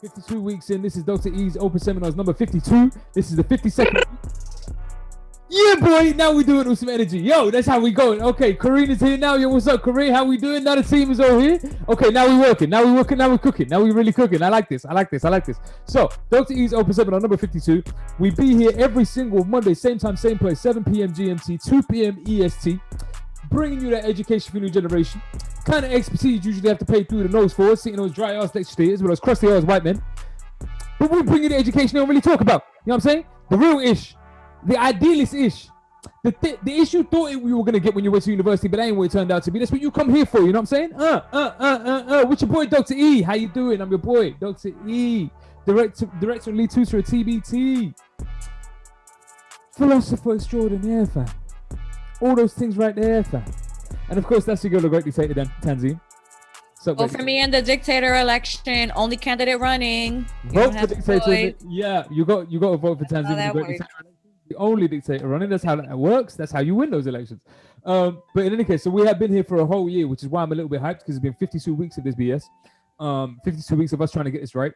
52 weeks in. This is Dr. E's Open Seminars number 52. This is the 52nd. Yeah, boy. Now we do it with some energy. Yo, that's how we going. Okay, Kareen is here now. Yo, what's up, Kareen? How we doing? Now the team is all here. Okay, now we working. Now we working. Now we cooking. Now we really cooking. I like this. I like this. I like this. So, Dr. E's Open Seminar number 52. We be here every single Monday, same time, same place, 7 p.m. GMT, 2 p.m. EST. Bringing you that education for new generation. Kind of expertise usually have to pay through the nose for, sitting those dry ass lecturers with those crusty ass white men. But we bring you the education they don't really talk about. You know what I'm saying? The real ish. The idealist ish. The ish you thought we were going to get when you went to university, but that ain't what it turned out to be. That's what you come here for, you know what I'm saying? With your boy, Dr. E. How you doing? I'm your boy, Dr. E. Director and lead tutor at TBT. Philosopher extraordinaire, fam. All those things right there, fam. And of course, that's your girl, the great dictator, then, Tanzi. Vote for me in the dictator election. Only candidate running. Vote for dictator. Yeah, you got to vote for Tanzi. The only dictator running. That's how that works. That's how you win those elections. But in any case, so we have been here for a whole year, which is why I'm a little bit hyped, because it's been 52 weeks of this BS. 52 weeks of us trying to get this right.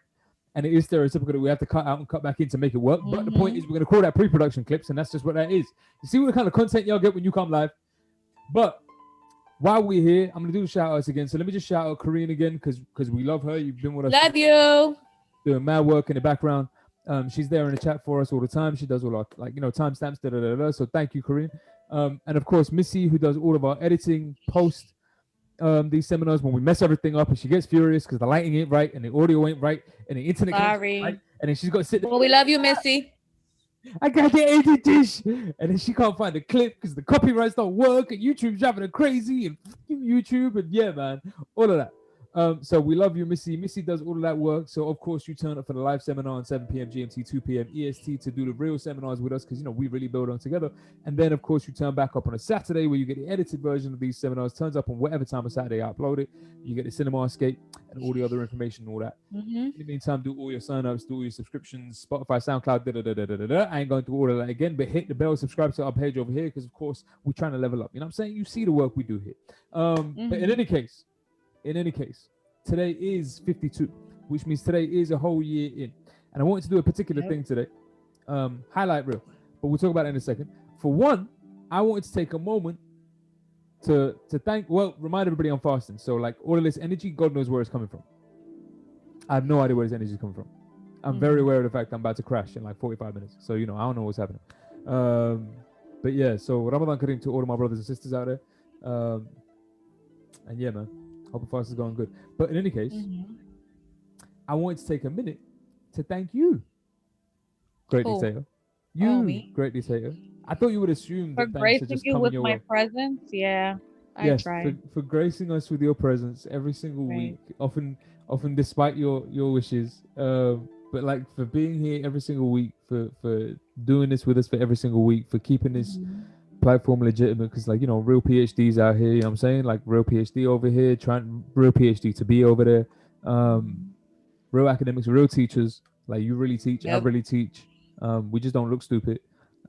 And it is stereotypical that we have to cut out and cut back in to make it work. But the point is, we're going to call that pre-production clips, and that's just what that is. You see what kind of content y'all get when you come live. But while we're here, I'm going to do the shout-outs again. So let me just shout out Kareen again, because we love her. You've been with us. Love you. Doing mad work in the background. She's there in the chat for us all the time. She does all our, timestamps, So thank you, Kareen. And of course, Missy, who does all of our editing post these seminars when we mess everything up, and she gets furious because the lighting ain't right and the audio ain't right and the internet ain't right, and then she's got to sit there. Well, we love you, Missy. I got to edit this, and then she can't find the clip because the copyrights don't work and YouTube's driving her crazy, and YouTube, and yeah, man, all of that. So we love you, Missy. Missy does all of that work. So of course you turn up for the live seminar on 7 p.m. GMT, 2 p.m. EST to do the real seminars with us, because we really build on together. And then of course you turn back up on a Saturday where you get the edited version of these seminars. Turns up on whatever time of Saturday I upload it. You get the cinema escape and all the other information and all that. In the meantime, do all your signups, do all your subscriptions, Spotify, SoundCloud, I ain't going through all of that again, but hit the bell, subscribe to our page over here, because of course we're trying to level up. You know what I'm saying? You see the work we do here. But in any case, today is 52, which means today is a whole year in. And I wanted to do a particular thing today, highlight reel, but we'll talk about it in a second. For one, I wanted to take a moment to remind everybody I'm fasting. So like all of this energy, God knows where it's coming from. I have no idea where this energy is coming from. I'm very aware of the fact I'm about to crash in like 45 minutes. So, I don't know what's happening. But yeah, so Ramadan Kareem to all of my brothers and sisters out there. And yeah, man. Hope the fast is going good. But in any case, I wanted to take a minute to thank you, great dictator. You, great dictator. I thought you would assume for that gracing just you with my presence. Yeah, I try. For gracing us with your presence every single week, often despite your wishes. But like for being here every single week, for doing this with us for every single week, for keeping this platform legitimate, because real PhDs out here, you know what I'm saying, like real PhD over here, trying real PhD to be over there, real academics, real teachers, like you really teach, I really teach, we just don't look stupid.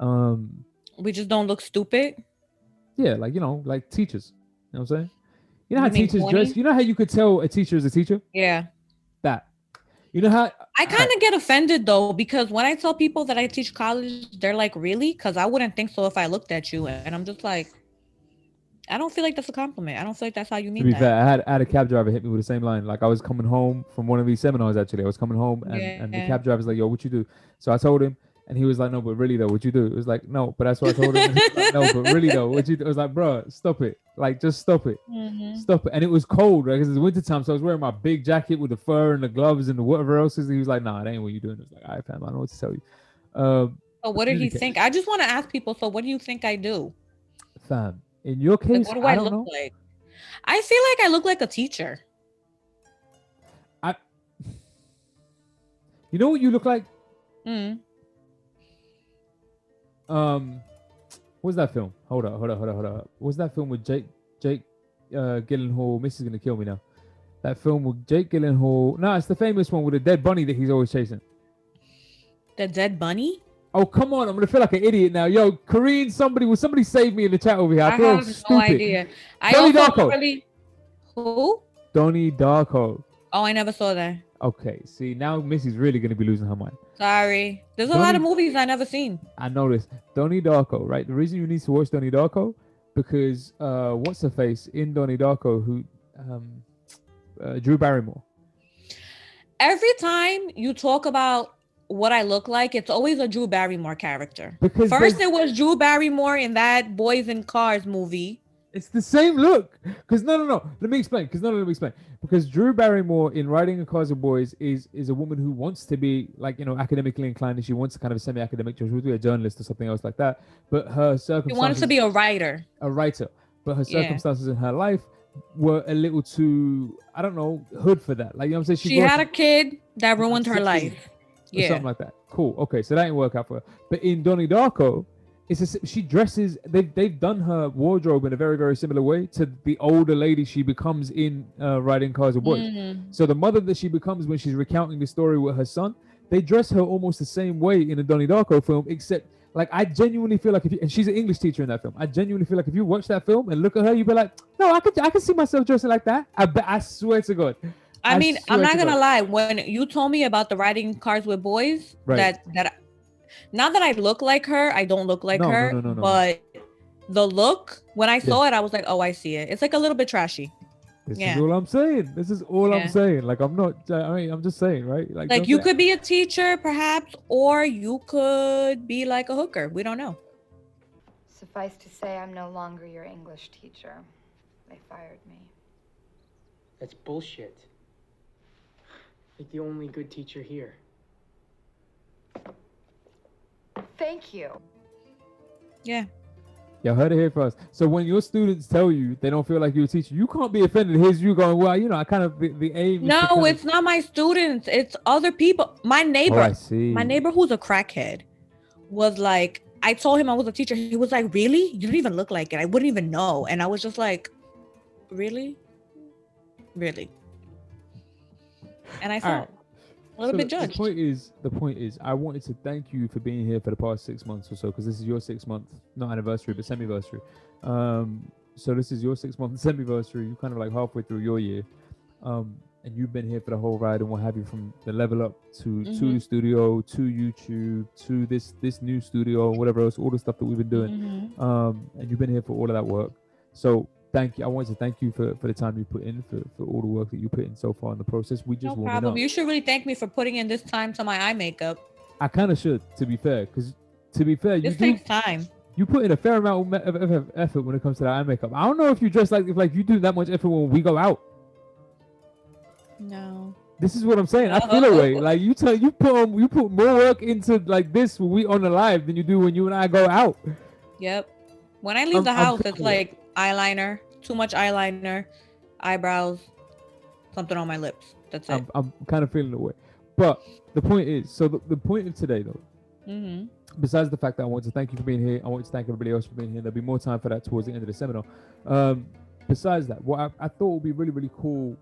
We just don't look stupid. Yeah, like like teachers, you know what I'm saying, how teachers dress, how you could tell a teacher is a teacher. That how I kind of get offended though, because when I tell people that I teach college, they're like, really? Because I wouldn't think so if I looked at you. And I'm just like, I don't feel like that's a compliment. I don't feel like that's how you mean that. To be fair, I had a cab driver hit me with the same line. Like I was coming home from one of these seminars, actually. I was coming home and the cab driver's like, yo, what you do? So I told him, and he was like, no, but really though, what you do? It was like, no, but that's what I told him. Like, no, but really though, what you do? I was like, bro, stop it. Like, just stop it. Stop it. And it was cold, right? Because it's winter time. So I was wearing my big jacket with the fur and the gloves and the whatever else. He was like, nah, that ain't what you're doing. I was like, all right, fam, I don't know what to tell you. So what did he think? I just want to ask people, so what do you think I do? Fam, in your case, like, what do I look like? I feel like I look like a teacher. You know what you look like? What's that film? Hold up. What's that film with Jake Gyllenhaal? Missy's gonna kill me now. That film with Jake Gyllenhaal. No, it's the famous one with the dead bunny that he's always chasing. The dead bunny? Oh, come on. I'm gonna feel like an idiot now. Yo, Kareen, somebody save me in the chat over here. I have no idea. Donnie Darko. Who? Donnie Darko. Oh, I never saw that. Okay, see, now Missy's really going to be losing her mind. Sorry. There's a lot of movies I never seen. I know this. Donnie Darko, right? The reason you need to watch Donnie Darko, because what's her face in Donnie Darko, who Drew Barrymore. Every time you talk about what I look like, it's always a Drew Barrymore character. Because first it was Drew Barrymore in that Boys in Cars movie. It's the same look. Because no. Let me explain. Because Drew Barrymore in Riding in Cars with Boys is a woman who wants to be like, academically inclined, and she wants to kind of a semi-academic job. She wants to be a journalist or something else like that. But her circumstances. She wanted to be a writer. But her circumstances in her life were a little too, I don't know, hood for that. Like, you know what I'm saying? She had a kid that ruined her life. Yeah. Something like that. Cool. Okay, so that didn't work out for her. But in Donnie Darko, she dresses, they've done her wardrobe in a very, very similar way to the older lady she becomes in Riding Cars with Boys. So the mother that she becomes when she's recounting the story with her son, they dress her almost the same way in the Donnie Darko film, except like I genuinely feel like and she's an English teacher in that film. I genuinely feel like if you watch that film and look at her, you'd be like, no, I could see myself dressing like that. I swear to God. I mean, I'm not gonna lie. When you told me about the Riding Cars with Boys, that not that I look like her, I don't look like her, but the look, when I saw it, I was like, oh, I see it. It's like a little bit trashy. This is all I'm saying. Like, I'm just saying, right? Like you could be a teacher, perhaps, or you could be like a hooker. We don't know. Suffice to say, I'm no longer your English teacher. They fired me. That's bullshit. Like the only good teacher here. Thank you. Yeah. Y'all heard it here first. So when your students tell you they don't feel like you're a teacher, you can't be offended. Here's you going, well, I kind of the aim. No, it's not my students. It's other people. My neighbor. Oh, I see. My neighbor, who's a crackhead, was like, I told him I was a teacher. He was like, really? You don't even look like it. I wouldn't even know. And I was just like, really? And I felt a little bit judged. The point is, I wanted to thank you for being here for the past 6 months or so, because this is your 6 month, not anniversary, but semiversary. So this is your 6 month semiversary. You kind of like halfway through your year, and you've been here for the whole ride and what have you, from the level up to the studio, to YouTube, to this new studio, whatever else, all the stuff that we've been doing. And you've been here for all of that work. So thank you. I wanted to thank you for the time you put in, for all the work that you put in so far in the process. We just no problem. You should really thank me for putting in this time to my eye makeup. I kind of should, to be fair, because this takes time. You put in a fair amount of effort when it comes to that eye makeup. I don't know if you dress like you do that much effort when we go out. No. This is what I'm saying. I feel away. Like you put more work into like this when we on the live than you do when you and I go out. Yep. When I leave the house, it's like eyeliner, too much eyeliner, eyebrows, something on my lips. That's it. I'm kind of feeling the way. But the point is, so the point of today though, besides the fact that I want to thank you for being here, I want to thank everybody else for being here. There'll be more time for that towards the end of the seminar. Besides that, what I thought would be really, really cool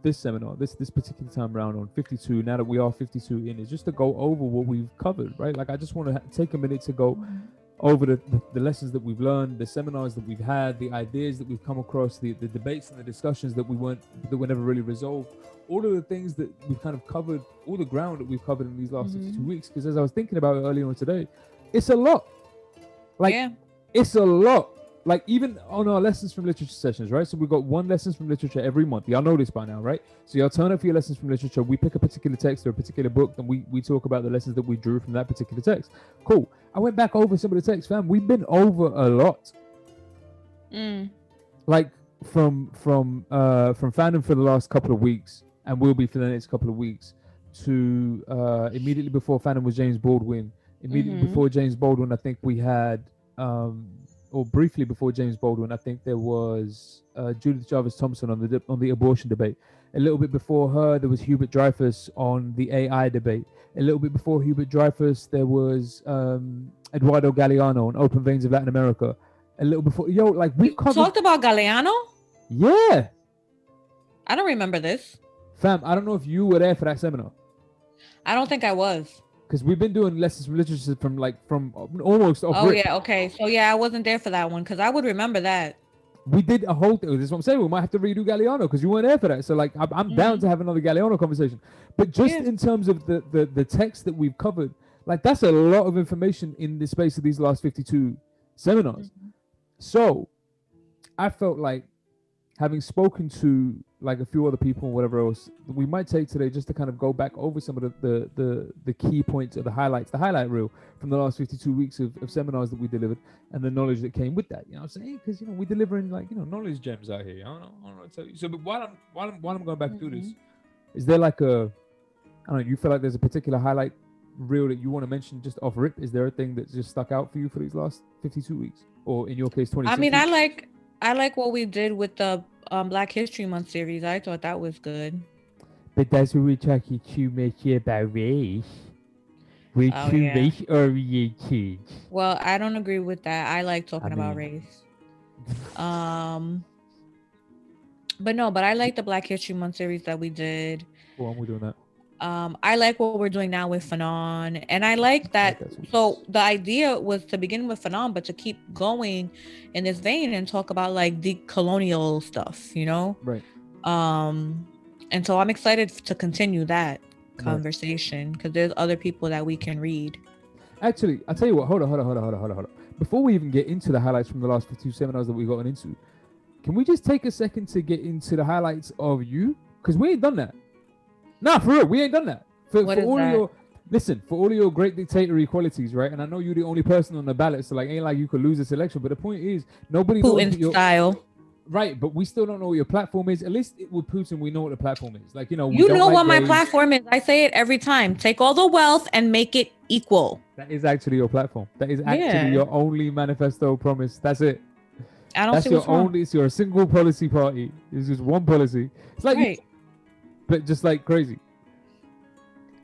this seminar, this particular time around on 52, now that we are 52 in, is just to go over what we've covered, right? Like I just want to take a minute to go over the lessons that we've learned, the seminars that we've had, the ideas that we've come across, the debates and the discussions that were never really resolved, all of the things that we've kind of covered, all the ground that we've covered in these last 62 weeks. Because as I was thinking about it earlier on today, it's a lot. It's a lot. Like even on our lessons from literature sessions, right? So we've got one lessons from literature every month. Y'all know this by now, right? So y'all turn up for your lessons from literature. We pick a particular text or a particular book, and we talk about the lessons that we drew from that particular text. Cool. I went back over some of the text, fam. We've been over a lot. Like from fandom for the last couple of weeks, and will be for the next couple of weeks, to immediately before fandom was James Baldwin. Immediately before James Baldwin, I think we had or briefly before James Baldwin, I think there was Judith Jarvis Thompson on the abortion debate. A little bit before her, there was Hubert Dreyfus on the AI debate. A little bit before Hubert Dreyfus, there was Eduardo Galeano on Open Veins of Latin America. A little before, we talked about Galeano? Yeah. I don't remember this. Fam, I don't know if you were there for that seminar. I don't think I was. Because we've been doing lessons from literature from almost off rip. Yeah, okay. So yeah, I wasn't there for that one because I would remember that. we did a whole thing. This is what I'm saying. We might have to redo Galliano because you weren't there for that. So like, I'm down to have another Galliano conversation. But just in terms of the text that we've covered, like that's a lot of information in the space of these last 52 seminars. So I felt like having spoken to like a few other people and whatever else, we might take today just to kind of go back over some of the key points or the highlights, the highlight reel from the last 52 weeks of seminars that we delivered and the knowledge that came with that. You know what I'm saying? Because, you know, we're delivering like, you know, knowledge gems out here. I don't know what to tell you. So, but while I'm going back through this, is there like I don't know, you feel like there's a particular highlight reel that you want to mention just off rip? Is there a thing that just stuck out for you for these last 52 weeks? Or in your case, 26 I mean, weeks? I like what we did with the Black History Month series. I thought that was good. But that's what we're talking too much about race. We're too race oriented. Well, I don't agree with that. I like talking about race. But I like the Black History Month series that we did. Well, we're doing that. I like what we're doing now with Fanon, and I like that. So the idea was to begin with Fanon, but to keep going in this vein and talk about like the colonial stuff, you know? Right. And so I'm excited to continue that conversation because there's other people that we can read. Actually, I'll tell you what. Hold on. Before we even get into the highlights from the last 52 seminars that we've gotten into, can we just take a second to get into the highlights of you? Because we ain't done that. Nah, for real, we ain't done that. For all of your great dictatorial qualities, right? And I know you're the only person on the ballot, so like, ain't like you could lose this election. But the point is, nobody Putin knows style. Right, but we still don't know what your platform is. At least with Putin, we know what the platform is. Like, you know, you know what my platform is. I say it every time. Take all the wealth and make it equal. That is actually your platform. That is actually your only manifesto promise. That's it. I don't see what's wrong. It's your single policy party. It's just one policy. It's like, but just like crazy.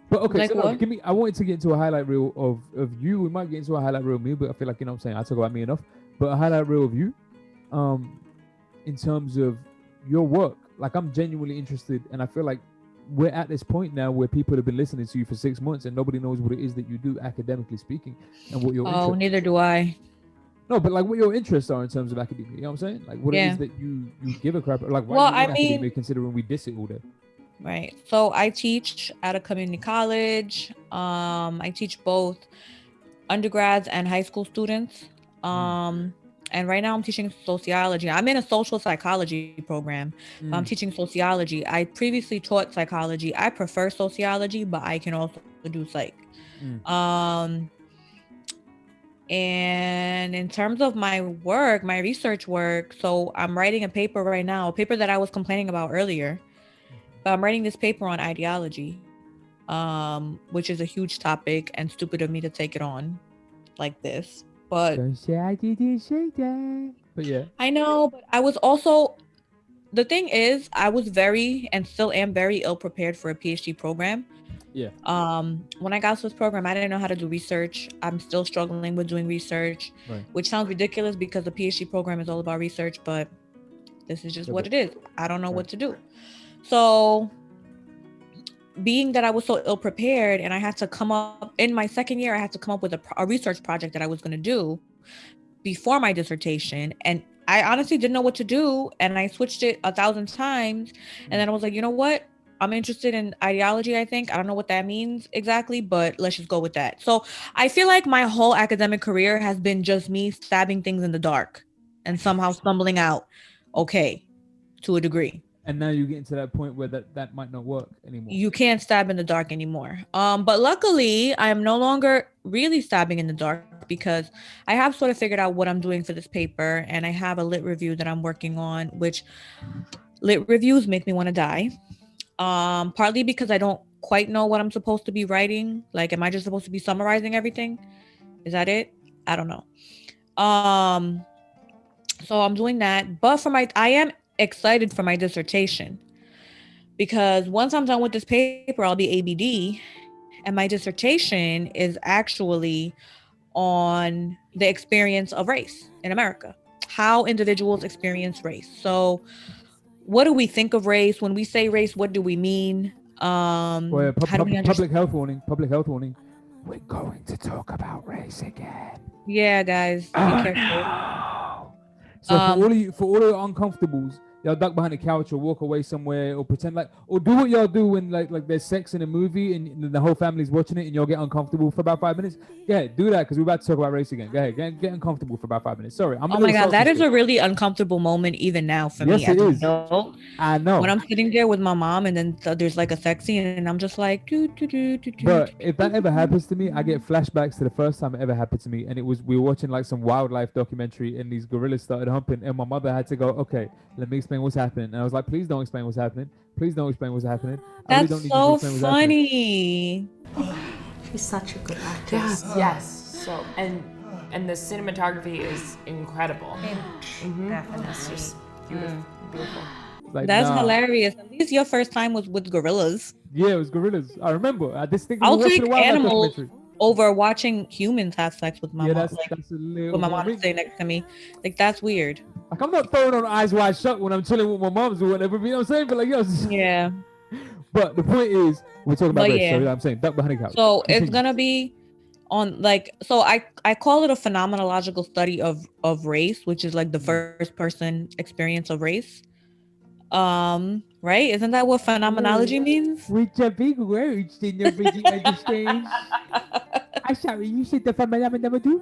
But okay, like so I wanted to get into a highlight reel of you. We might get into a highlight reel of me, but I feel like, you know what I'm saying, I talk about me enough. But a highlight reel of you, in terms of your work. Like, I'm genuinely interested, and I feel like we're at this point now where people have been listening to you for 6 months and nobody knows what it is that you do academically speaking and what your neither do I. No, but like what your interests are in terms of academia, you know what I'm saying? Like what it is that you give a crap, like why do you academia considering we diss it all day? Right. So I teach at a community college. I teach both undergrads and high school students. And right now I'm teaching sociology. I'm in a social psychology program. I'm teaching sociology. I previously taught psychology. I prefer sociology, but I can also do psych. And in terms of my work, my research work, so I'm writing a paper right now, a paper that I was complaining about earlier. But I'm writing this paper on ideology, which is a huge topic and stupid of me to take it on like this. But don't say I didn't say that. But yeah, I know. But I was also, the thing is, I was very and still am very ill prepared for a PhD program. Yeah. When I got to this program, I didn't know how to do research. I'm still struggling with doing research, which sounds ridiculous because the PhD program is all about research. But this is just what it is. I don't know what to do. So being that I was so ill prepared and I had to come up in my second year, I had to come up with a research project that I was going to do before my dissertation. And I honestly didn't know what to do. And I switched it 1,000 times. And then I was like, you know what? I'm interested in ideology, I think. I don't know what that means exactly, but let's just go with that. So I feel like my whole academic career has been just me stabbing things in the dark and somehow stumbling out okay to a degree. And now you get into that point where that might not work anymore. You can't stab in the dark anymore. But luckily, I am no longer really stabbing in the dark because I have sort of figured out what I'm doing for this paper. And I have a lit review that I'm working on, which lit reviews make me want to die. Partly because I don't quite know what I'm supposed to be writing. Like, am I just supposed to be summarizing everything? Is that it? I don't know. So I'm doing that. But I am excited for my dissertation because once I'm done with this paper, I'll be ABD, and my dissertation is actually on the experience of race in America, how individuals experience race. So what do we think of race? When we say race, what do we mean? Public health warning. We're going to talk about race again. Yeah, guys, be careful. No. So for all of your uncomfortables, y'all duck behind the couch or walk away somewhere or pretend like, or do what y'all do when like there's sex in a movie and the whole family's watching it and y'all get uncomfortable for about 5 minutes. Go ahead, do that because we're about to talk about race again. Go ahead, get uncomfortable for about 5 minutes. Sorry, oh my God, that is a really uncomfortable moment even now for me. Yes, it is. I know. When I'm sitting there with my mom and then there's like a sex scene and I'm just like, But if that ever happens to me, I get flashbacks to the first time it ever happened to me, and we were watching like some wildlife documentary and these gorillas started humping, and my mother had to go, okay, let me explain what's happening. And I was like, please don't explain what's happening. Please don't explain what's happening. That's really so funny. She's such a good actress. Yes. So and the cinematography is incredible. Definitely. It's just beautiful. Like, that's hilarious. At least your first time was with gorillas. Yeah, it was gorillas. I remember. I distinctly I'll take animals over watching humans have sex with my mom. That's a little. With my mom sitting next to me, like that's weird. Like I'm not throwing on eyes wide shut when I'm chilling with my moms or whatever. You know what I'm saying? But like, yeah. But the point is, we're talking about race. So I'm saying duck behind the couch. So it's gonna be on like, so I call it a phenomenological study of race, which is like the first person experience of race. Right? Isn't that what phenomenology means? Which a big word in nobody understands. I'm sorry, you said the phenomenology?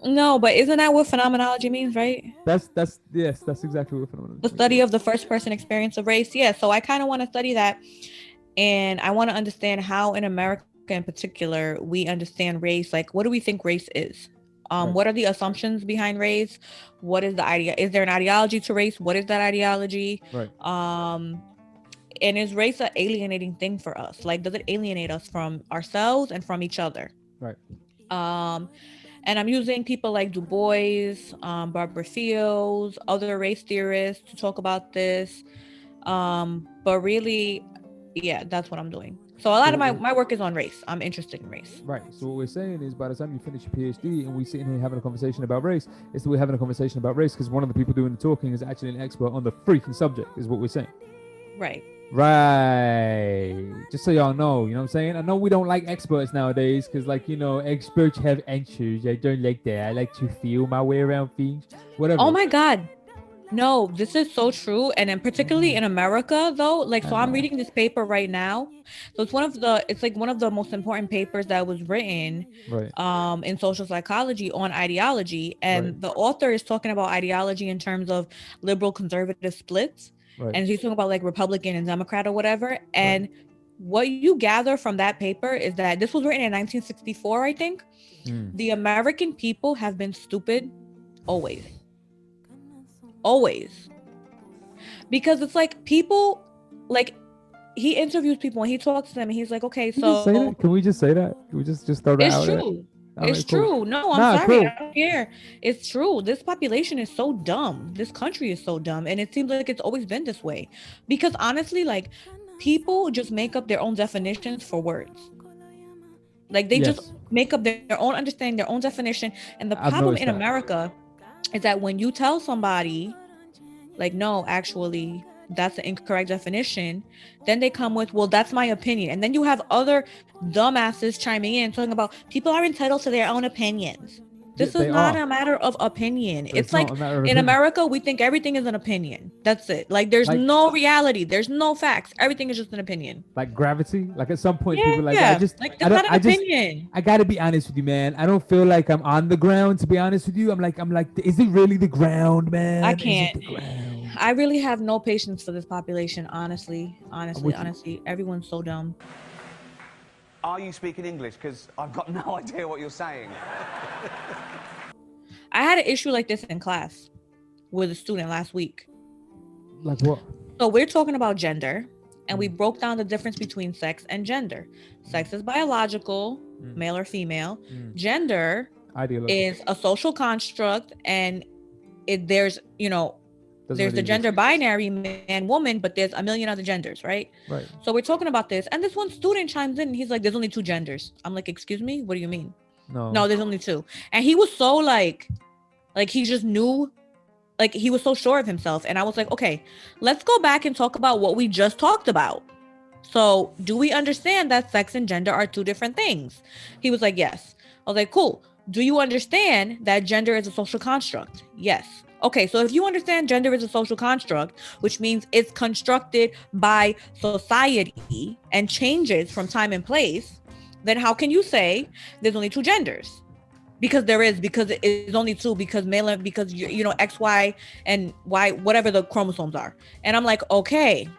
No, but isn't that what phenomenology means, right? That's exactly what phenomenology means. The study of the first person experience of race. Yeah, so I kind of want to study that, and I want to understand how in America in particular we understand race. Like, what do we think race is? What are the assumptions behind race? What is the idea? Is there an ideology to race? What is that ideology? Right. And is race an alienating thing for us? Like, does it alienate us from ourselves and from each other? Right. And I'm using people like Du Bois, Barbara Fields, other race theorists to talk about this. But really, yeah, that's what I'm doing. So a lot of my work is on race. I'm interested in race. Right. So what we're saying is by the time you finish your PhD and we sitting here having a conversation about race, it's that we're having a conversation about race because one of the people doing the talking is actually an expert on the freaking subject, is what we're saying. Right. Right. Just so y'all know, you know what I'm saying? I know we don't like experts nowadays because, like, you know, experts have answers. I don't like that. I like to feel my way around things. Whatever. Oh my God. No, this is so true. And then particularly in America, though, like, so I'm reading this paper right now. So it's one of the most important papers that was written in social psychology on ideology. And the author is talking about ideology in terms of liberal conservative splits. Right. And he's talking about like Republican and Democrat or whatever. And what you gather from that paper is that this was written in 1964, I think. The American people have been stupid always. Because it's like people, like, he interviews people and he talks to them and he's like, okay, so can we just say that? Can we just throw that out? It's true. It's true. No, I'm sorry. I don't care. It's true. This population is so dumb. This country is so dumb. And it seems like it's always been this way. Because honestly, like, people just make up their own definitions for words. Like, they just make up their own understanding, their own definition. And the problem in America is that when you tell somebody, like, no, actually, that's the incorrect definition, then they come with, well, that's my opinion. And then you have other dumbasses chiming in talking about people are entitled to their own opinions. This is not a matter of opinion. It's like in America, we think everything is an opinion. That's it. Like, there's no reality. There's no facts. Everything is just an opinion. Like gravity. Like at some point, people like, that's not an opinion. I gotta be honest with you, man. I don't feel like I'm on the ground, to be honest with you. I'm like, is it really the ground, man? I can't. I really have no patience for this population, honestly. Everyone's so dumb. Are you speaking English? Because I've got no idea what you're saying. I had an issue like this in class with a student last week. Like what? So we're talking about gender, and we broke down the difference between sex and gender. Sex is biological, male or female. Gender is a social construct, and there's the gender binary, man, woman, but there's a million other genders, right? Right. So we're talking about this, and this one student chimes in and he's like, there's only two genders. I'm like, excuse me? What do you mean? No, there's only two. And he was so like he just knew, like, he was so sure of himself. And I was like, okay, let's go back and talk about what we just talked about. So do we understand that sex and gender are two different things? He was like, yes. I was like, cool. Do you understand that gender is a social construct? Yes. Okay, so if you understand gender is a social construct, which means it's constructed by society and changes from time and place, then how can you say there's only two genders? Because it is only two, because male, because you know, X, Y, and Y, whatever the chromosomes are. And I'm like, okay,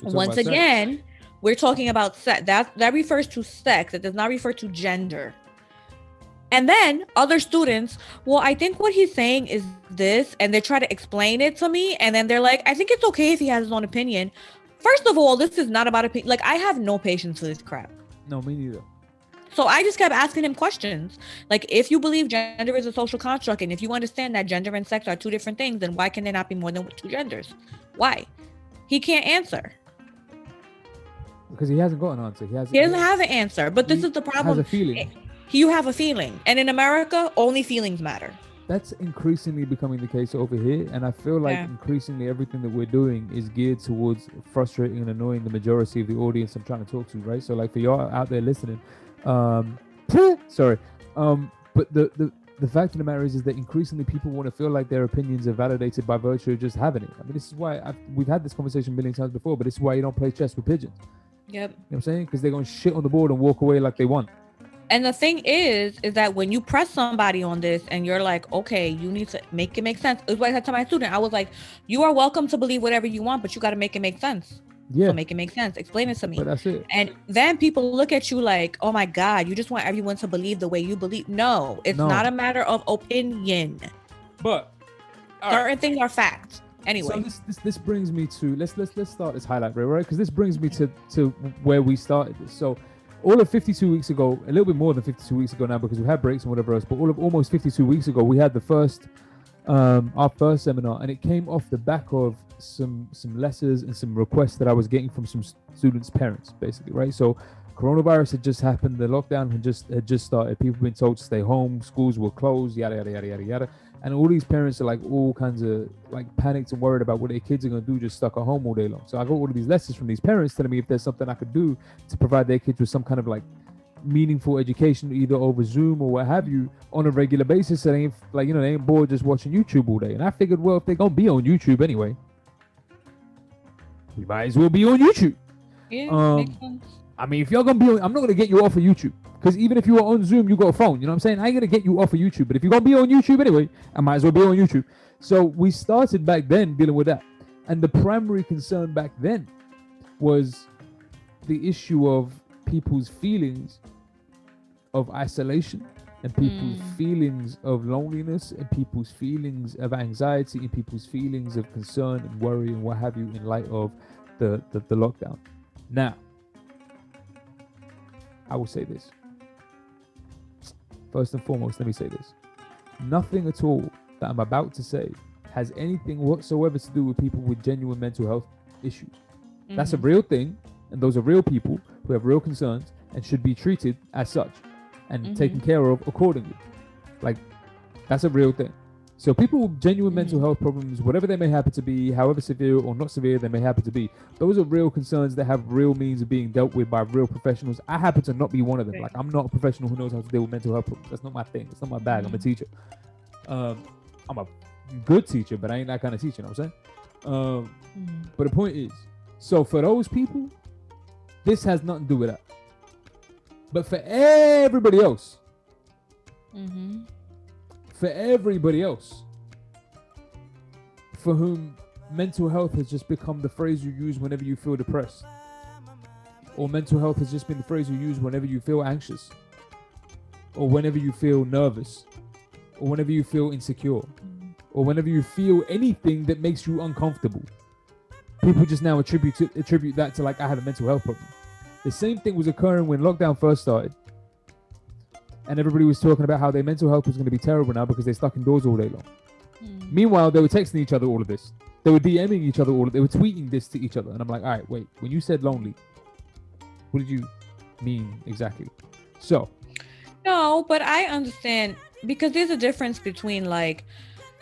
once again, sex. We're talking about sex. That refers to sex. It does not refer to gender. And then other students, well, I think what he's saying is this, and they try to explain it to me, and then they're like, I think it's okay if he has his own opinion. First of all, this is not about opinion. Like, I have no patience for this crap. No, me neither. So I just kept asking him questions. Like, if you believe gender is a social construct, and if you understand that gender and sex are two different things, then why can there not be more than two genders? Why? He can't answer. Because he hasn't got an answer. He doesn't have an answer. But this is the problem. Has a feeling. You have a feeling. And in America, only feelings matter. That's increasingly becoming the case over here. And I feel like increasingly everything that we're doing is geared towards frustrating and annoying the majority of the audience I'm trying to talk to, right? So like for y'all out there listening, sorry. But the fact of the matter is that increasingly people want to feel like their opinions are validated by virtue of just having it. I mean, this is why we've had this conversation a million times before, but this is why you don't play chess with pigeons. Yep. You know what I'm saying? Because they're going to shit on the board and walk away like they won. And the thing is that when you press somebody on this and you're like, okay, you need to make it make sense. It's what I said to my student. I was like, you are welcome to believe whatever you want, but you got to make it make sense. Yeah. So make it make sense. Explain it to me. But that's it. And then people look at you like, oh my God, you just want everyone to believe the way you believe. No, it's not a matter of opinion. But certain things are facts. Anyway, so this brings me to let's start this highlight reel, right? Because this brings me to where we started this. So all of 52 weeks ago, a little bit more than 52 weeks ago now, because we had breaks and whatever else, but almost 52 weeks ago, we had our first seminar, and it came off the back of some letters and some requests that I was getting from some students' parents, basically, right? So coronavirus had just happened, the lockdown had just started, people had been told to stay home, schools were closed, yada yada yada yada yada. And all these parents are like all kinds of like panicked and worried about what their kids are going to do just stuck at home all day long. So I got all of these letters from these parents telling me if there's something I could do to provide their kids with some kind of like meaningful education, either over Zoom or what have you, on a regular basis. So they ain't like, you know, they ain't bored just watching YouTube all day. And I figured, well, if they're going to be on YouTube anyway, we might as well be on YouTube. Yeah, makes sense. I mean, if you're going to be on, I'm not going to get you off of YouTube. Because even if you are on Zoom, you got a phone. You know what I'm saying? I ain't going to get you off of YouTube. But if you're going to be on YouTube anyway, I might as well be on YouTube. So we started back then dealing with that. And the primary concern back then was the issue of people's feelings of isolation and people's feelings of loneliness and people's feelings of anxiety and people's feelings of concern and worry and what have you in light of the lockdown. Now, I will say this. First and foremost, let me say this. Nothing at all that I'm about to say has anything whatsoever to do with people with genuine mental health issues. That's a real thing, and those are real people who have real concerns and should be treated as such and taken care of accordingly. Like, that's a real thing. So people with genuine mental health problems, whatever they may happen to be, however severe or not severe they may happen to be, those are real concerns that have real means of being dealt with by real professionals. I happen to not be one of them. Like, I'm not a professional who knows how to deal with mental health problems. That's not my thing. It's not my bag. I'm a teacher. I'm a good teacher, but I ain't that kind of teacher, you know what I'm saying? But the point is, so for those people, this has nothing to do with that. But for everybody else, for whom mental health has just become the phrase you use whenever you feel depressed, or mental health has just been the phrase you use whenever you feel anxious, or whenever you feel nervous, or whenever you feel insecure, or whenever you feel anything that makes you uncomfortable, people just now attribute that to like, I have a mental health problem. The same thing was occurring when lockdown first started. And everybody was talking about how their mental health was going to be terrible now because they're stuck indoors all day long. Meanwhile, they were texting each other all of this. They were DMing each other they were tweeting this to each other. And I'm like, all right, wait, when you said lonely, what did you mean exactly? So. No, but I understand, because there's a difference between like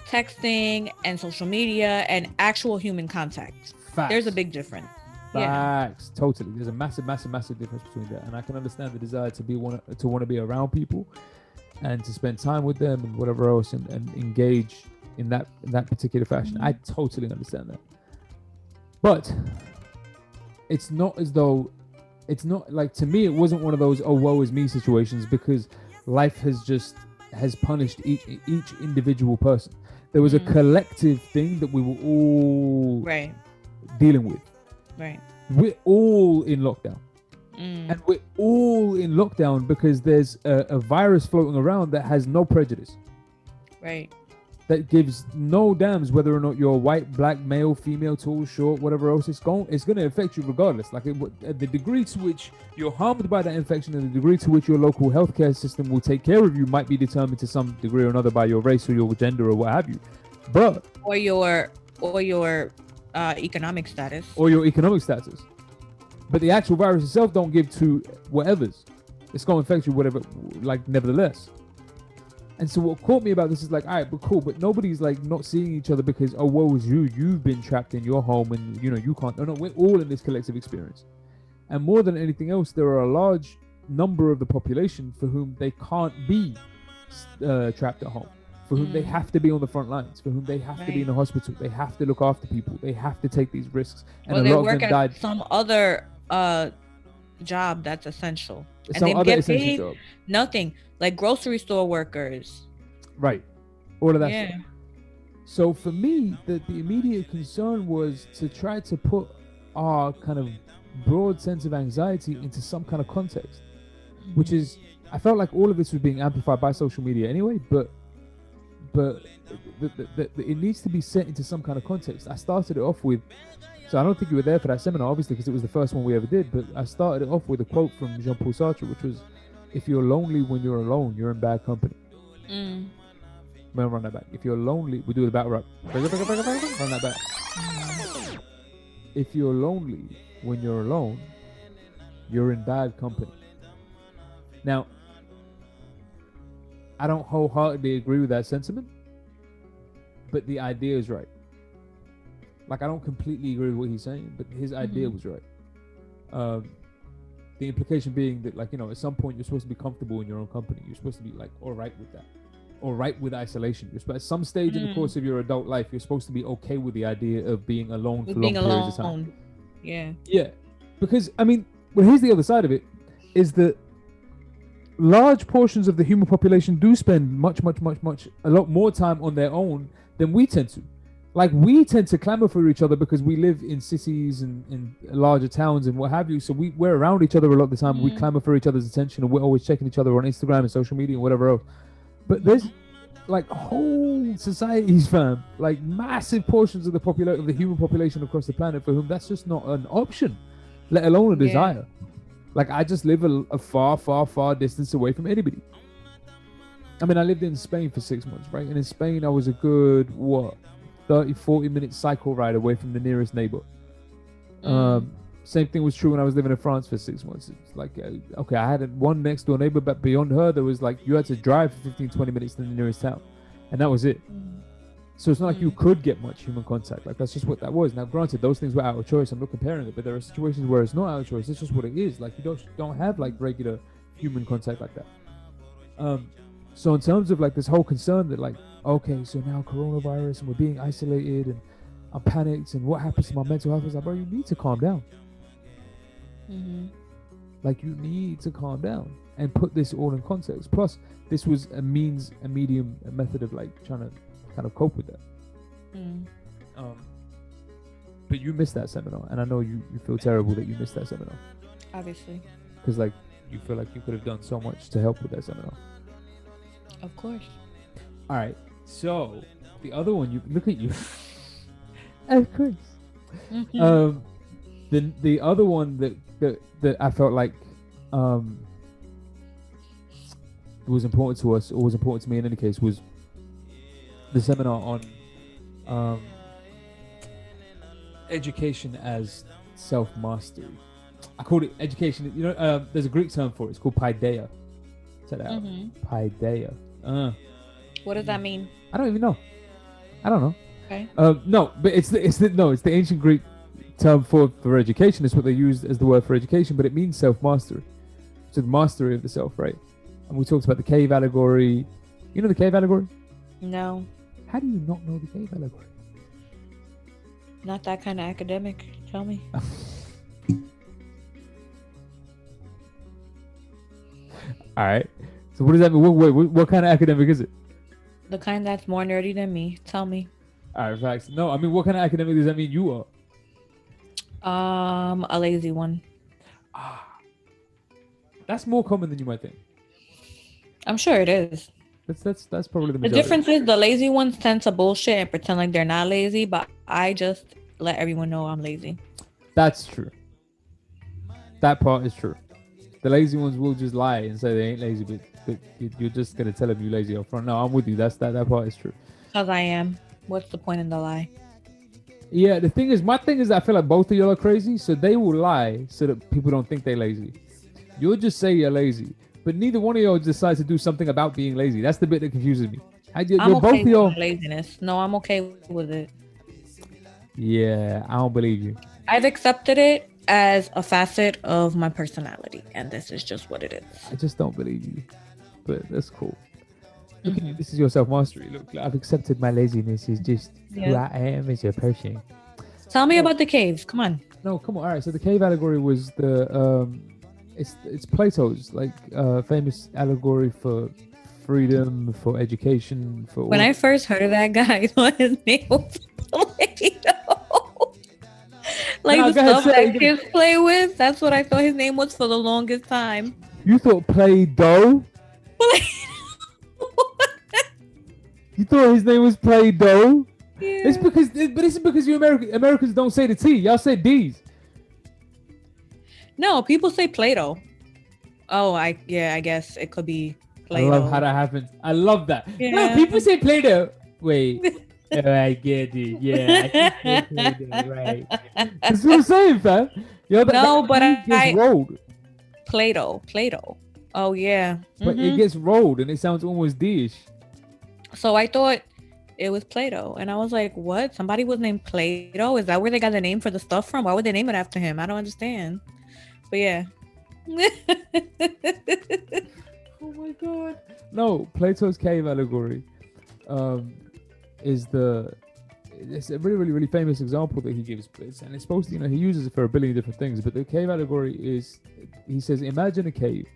texting and social media and actual human contact. Facts. There's a big difference. Facts. Yeah. Totally. There's a massive difference between that. And I can understand the desire to want to be around people and to spend time with them and whatever else and engage in that particular fashion. I totally understand that. But it's not as though, it's not like, to me, it wasn't one of those, oh, woe is me situations, because life has punished each individual person. There was a collective thing that we were all dealing with. Right. We're all in lockdown. And we're all in lockdown because there's a virus floating around that has no prejudice. Right. That gives no damns whether or not you're white, black, male, female, tall, short, whatever else. It's going to affect you regardless. Like the degree to which you're harmed by that infection and the degree to which your local healthcare system will take care of you might be determined to some degree or another by your race or your gender or what have you. But or your economic status. Or your economic status. But the actual virus itself don't give two whatevers. It's going to affect you whatever, like, nevertheless. And so what caught me about this is like, all right, but cool, but nobody's like not seeing each other because, oh, woe is you. You've been trapped in your home and, you know, you can't. No, we're all in this collective experience. And more than anything else, there are a large number of the population for whom they can't be trapped at home, for whom they have to be on the front lines, for whom they have to be in the hospital. They have to look after people. They have to take these risks. And a lot of them died. Some other job that's essential. Some and other they get essential paid job. Nothing. Like grocery store workers. Right. All of that stuff. So for me, the immediate concern was to try to put our kind of broad sense of anxiety into some kind of context, which is, I felt like all of this was being amplified by social media anyway, but it needs to be set into some kind of context. I started it off with, so I don't think you were there for that seminar, obviously, because it was the first one we ever did, but I started it off with a quote from Jean-Paul Sartre, which was, if you're lonely when you're alone, you're in bad company. I'm gonna run that back. If you're lonely, we do the battle rap. Run that back. If you're lonely when you're alone, you're in bad company. Now, I don't wholeheartedly agree with that sentiment, but the idea is right. Like, I don't completely agree with what he's saying, but his idea was right. The implication being that, like, you know, at some point you're supposed to be comfortable in your own company. You're supposed to be like, all right with that. All right with isolation. At some stage in the course of your adult life, you're supposed to be okay with the idea of being alone for long periods of time. Yeah. Because, I mean, well, here's the other side of it, is that large portions of the human population do spend a lot more time on their own than we tend to. Like, we tend to clamor for each other because we live in cities and in larger towns and what have you. So we're around each other a lot of the time. We clamor for each other's attention, and we're always checking each other on Instagram and social media and whatever else. But there's like whole societies, fam, like massive portions of the human population across the planet for whom that's just not an option, let alone a desire. Like, I just live a far distance away from anybody. I mean, I lived in Spain for 6 months, right? And in Spain, I was a good, 30-40 minute cycle ride away from the nearest neighbor. Same thing was true when I was living in France for 6 months. It's like, okay, I had one next door neighbor, but beyond her, there was like, you had to drive for 15-20 minutes to the nearest town, and that was it. So it's not like you could get much human contact. Like, that's just what that was. Now, granted, those things were out of choice. I'm not comparing it, but there are situations where it's not out of choice. It's just what it is. Like, you don't have like regular human contact like that. So in terms of like this whole concern that, like, okay, so now coronavirus and we're being isolated and I'm panicked and what happens to my mental health? I was like, bro, you need to calm down. Like, you need to calm down and put this all in context. Plus, this was a method of like trying to kind of cope with that. But you missed that seminar, and I know you feel terrible that you missed that seminar. Obviously. Because like, you feel like you could have done so much to help with that seminar. Of course. All right. So the other one, you look at you. Of course. The other one that I felt like was important to us, or was important to me in any case, was the seminar on education as self-mastery. I called it education. You know, there's a Greek term for it. It's called paideia. Check that out. Paideia. What does that mean? I don't even know. I don't know. Okay. No, but it's the ancient Greek term for education. It's what they used as the word for education, but it means self-mastery. So the mastery of the self, right? And we talked about the Cave Allegory. You know the Cave Allegory? No. How do you not know the Cave Allegory? Not that kind of academic. Tell me. All right. So what does that mean? What kind of academic is it? The kind that's more nerdy than me. Tell me. All right, facts. No, I mean, what kind of academic does that mean you are? A lazy one. That's more common than you might think. I'm sure it is. That's probably the majority. The difference is the lazy ones tend to bullshit and pretend like they're not lazy, but I just let everyone know I'm lazy. That's true. That part is true. The lazy ones will just lie and say they ain't lazy, but you're just gonna tell them you're lazy up front. No, I'm with you. That part is true. Because I am. What's the point in the lie? Yeah, my thing is I feel like both of y'all are crazy, so they will lie so that people don't think they're lazy. You'll just say you're lazy, but neither one of y'all decides to do something about being lazy. That's the bit that confuses me. I'm okay with my laziness. No, I'm okay with it. Yeah, I don't believe you. I've accepted it as a facet of my personality, and this is just what it is. I just don't believe you, but that's cool. Look at you. This is your self-mastery. Look, I've accepted my laziness is just who I am as a person. Tell me about the cave. Come on. No, come on. All right. So the cave allegory was it's Plato's famous allegory for freedom, for education, for. When I first heard of that guy, I thought his name was Plato. Like the stuff that kids play with. That's what I thought his name was for the longest time. You thought Play-Doh? You thought his name was Play-Doh? Yeah. It's because you Americans don't say the T. Y'all say D's. No, people say Play-Doh. Oh, I guess it could be Play-Doh. I love how that happens. I love that. Yeah. No, people say Play-Doh. Wait. Oh, I get it. Yeah, I can say Play-Doh, right. That's what I'm saying, fam. But I rolled. Play-Doh. Oh, yeah. But it gets rolled and it sounds almost D-ish. So I thought it was Play-Doh. And I was like, what? Somebody was named Play-Doh? Is that where they got the name for the stuff from? Why would they name it after him? I don't understand. But yeah. Oh my God. No, Plato's Cave Allegory it's a really, really, really famous example that he gives. And it's supposed to, he uses it for a billion different things. But the cave allegory is, he says, imagine a cave,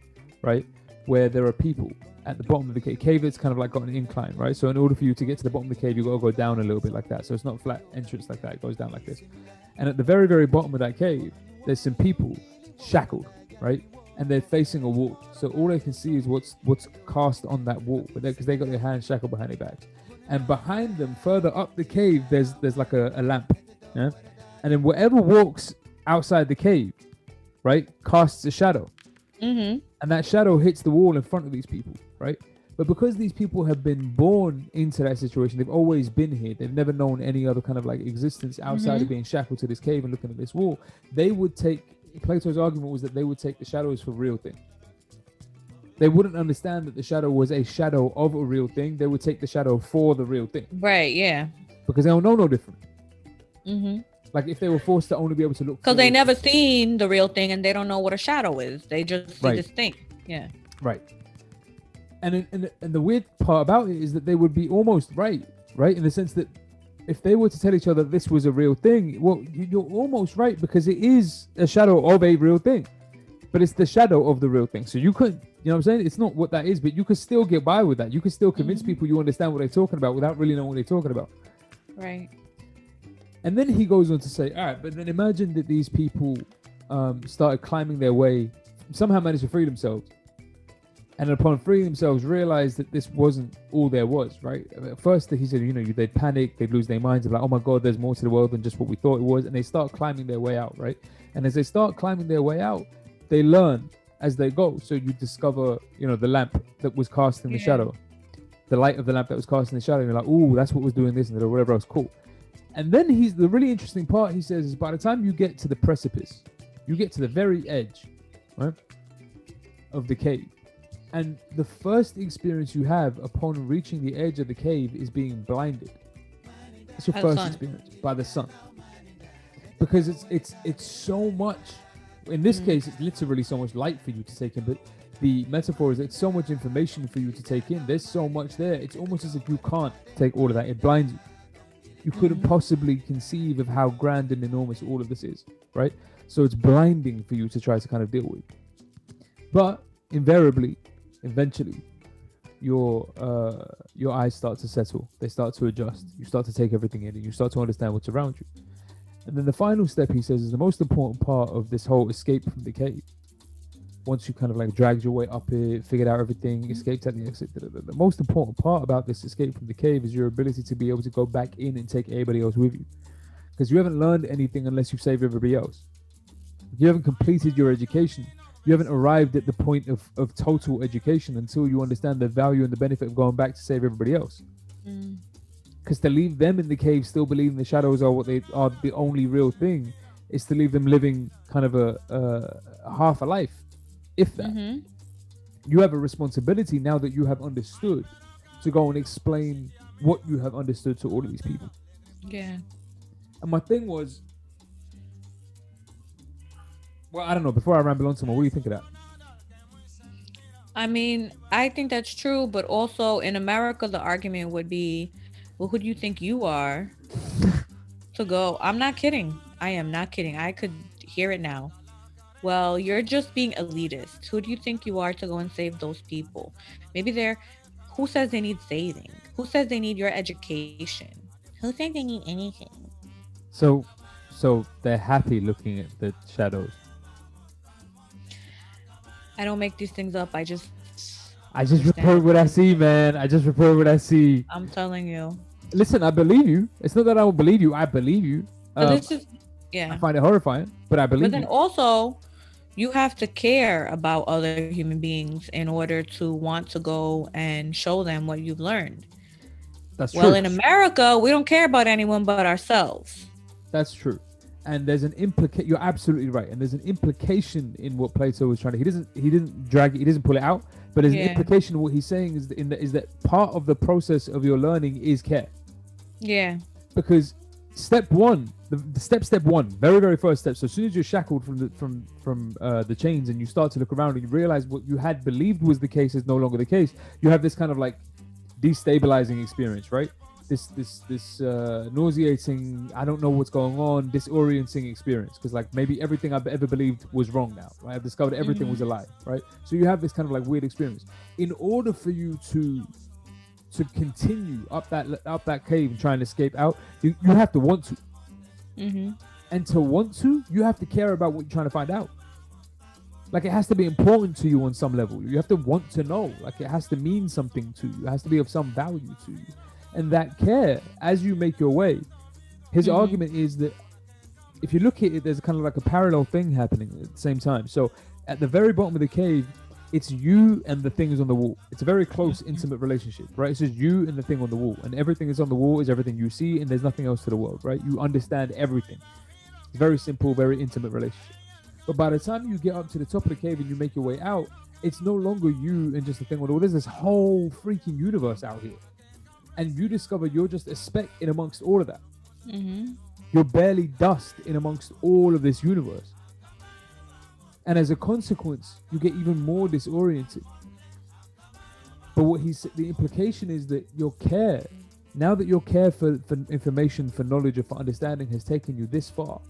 right? Where there are people at the bottom of the cave that's kind of like got an incline, right? So in order for you to get to the bottom of the cave, you've got to go down a little bit like that. So it's not a flat entrance like that. It goes down like this. And at the very, very bottom of that cave, there's some people shackled, right? And they're facing a wall. So all they can see is what's cast on that wall, because they got their hands shackled behind their backs. And behind them, further up the cave, there's like a lamp. Yeah? And then whatever walks outside the cave, right, casts a shadow. Mm-hmm. And that shadow hits the wall in front of these people, right? But because these people have been born into that situation, they've always been here. They've never known any other kind of like existence outside of being shackled to this cave and looking at this wall. They would take, Plato's argument was that they would take the shadows for real thing. They wouldn't understand that the shadow was a shadow of a real thing. They would take the shadow for the real thing. Right, yeah. Because they don't know no different. Mm-hmm. Like if they were forced to only be able to look. Because they never seen the real thing and they don't know what a shadow is. They just see this thing. Yeah. Right. And the weird part about it is that they would be almost right? In the sense that if they were to tell each other this was a real thing, well, you're almost right because it is a shadow of a real thing. But it's the shadow of the real thing. So you could, you know what I'm saying? It's not what that is, but you could still get by with that. You could still convince people you understand what they're talking about without really knowing what they're talking about. Right. And then he goes on to say, all right, but then imagine that these people started climbing their way, somehow managed to free themselves. And upon freeing themselves, realized that this wasn't all there was, right? At first, he said, they'd panic, they'd lose their minds. They're like, oh my God, there's more to the world than just what we thought it was. And they start climbing their way out, right? And as they start climbing their way out, they learn as they go. So you discover, the lamp that was casting the shadow, the light of the lamp that was casting the shadow. And you're like, oh, that's what was doing this and whatever else. Cool. And then the really interesting part, he says, is by the time you get to the precipice, you get to the very edge, right, of the cave. And the first experience you have upon reaching the edge of the cave is being blinded. It's your first experience by the sun. Because it's so much. In this case, it's literally so much light for you to take in, but the metaphor is it's so much information for you to take in. There's so much there. It's almost as if you can't take all of that. It blinds you. You couldn't possibly conceive of how grand and enormous all of this is, right? So it's blinding for you to try to kind of deal with. But invariably, eventually, your eyes start to settle. They start to adjust. You start to take everything in, and you start to understand what's around you. And then the final step, he says, is the most important part of this whole escape from the cave. Once you kind of like dragged your way up it, figured out everything, escaped at the exit. The most important part about this escape from the cave is your ability to be able to go back in and take everybody else with you. Because you haven't learned anything unless you save everybody else. You haven't completed your education. You haven't arrived at the point of total education until you understand the value and the benefit of going back to save everybody else. Because to leave them in the cave still believing the shadows are what they are, the only real thing, is to leave them living kind of a half a life, if that. You have a responsibility now that you have understood to go and explain what you have understood to all of these people. Yeah. And my thing was, well, I don't know, before I ramble on some more, what do you think of that? I mean, I think that's true, but also in America, the argument would be, well, who do you think you are to go? I'm not kidding. I am not kidding. I could hear it now. Well, you're just being elitist. Who do you think you are to go and save those people? Maybe who says they need saving? Who says they need your education? Who says they need anything? So they're happy looking at the shadows. I don't make these things up. I just report what I see, man. I just report what I see. I'm telling you. Listen, I believe you. It's not that I don't believe you. I believe you. Yeah. I find it horrifying, but I believe you. But then also, you have to care about other human beings in order to want to go and show them what you've learned. That's true. Well, in America, we don't care about anyone but ourselves. That's true. And there's an implication. You're absolutely right. And there's an implication in what Plato was trying to. He didn't drag it. He doesn't pull it out. But there's an implication. What he's saying is that part of the process of your learning is care. Yeah. Because step one, step one, very very first step. So as soon as you're shackled from the chains and you start to look around and you realize what you had believed was the case is no longer the case, you have this kind of like destabilizing experience, right? This nauseating, I don't know what's going on, disorienting experience, because like maybe everything I've ever believed was wrong now, right? I've discovered everything was a lie, right? So you have this kind of like weird experience. In order for you to continue up that cave and try and escape out, you have to want to. And to want to, you have to care about what you're trying to find out. Like it has to be important to you on some level. You have to want to know. Like it has to mean something to you. It has to be of some value to you. And that care, as you make your way, his argument is that if you look at it, there's kind of like a parallel thing happening at the same time. So at the very bottom of the cave, it's you and the things on the wall. It's a very close, intimate relationship, right? It's just you and the thing on the wall. And everything that's on the wall is everything you see, and there's nothing else to the world, right? You understand everything. It's very simple, very intimate relationship. But by the time you get up to the top of the cave and you make your way out, it's no longer you and just the thing on the wall. There's this whole freaking universe out here. And you discover you're just a speck in amongst all of that. You're barely dust in amongst all of this universe. And as a consequence, you get even more disoriented. But what the implication is that your care, now that your care for information, for knowledge, or for understanding has taken you this far,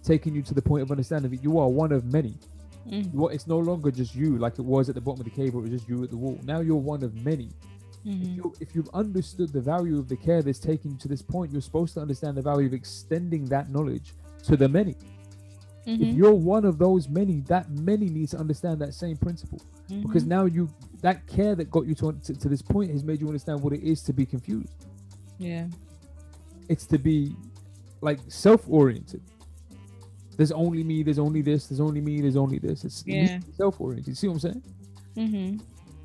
taken you to the point of understanding that you are one of many. It's no longer just you like it was at the bottom of the cave, or it was just you at the wall. Now you're one of many. If you've understood the value of the care that's taken you to this point, you're supposed to understand the value of extending that knowledge to the many. If you're one of those many, that many needs to understand that same principle. Because now that care that got you to this point has made you understand what it is to be confused. Yeah. It's to be like self-oriented. There's only me, there's only this, there's only me, there's only this. It's self-oriented. You see what I'm saying?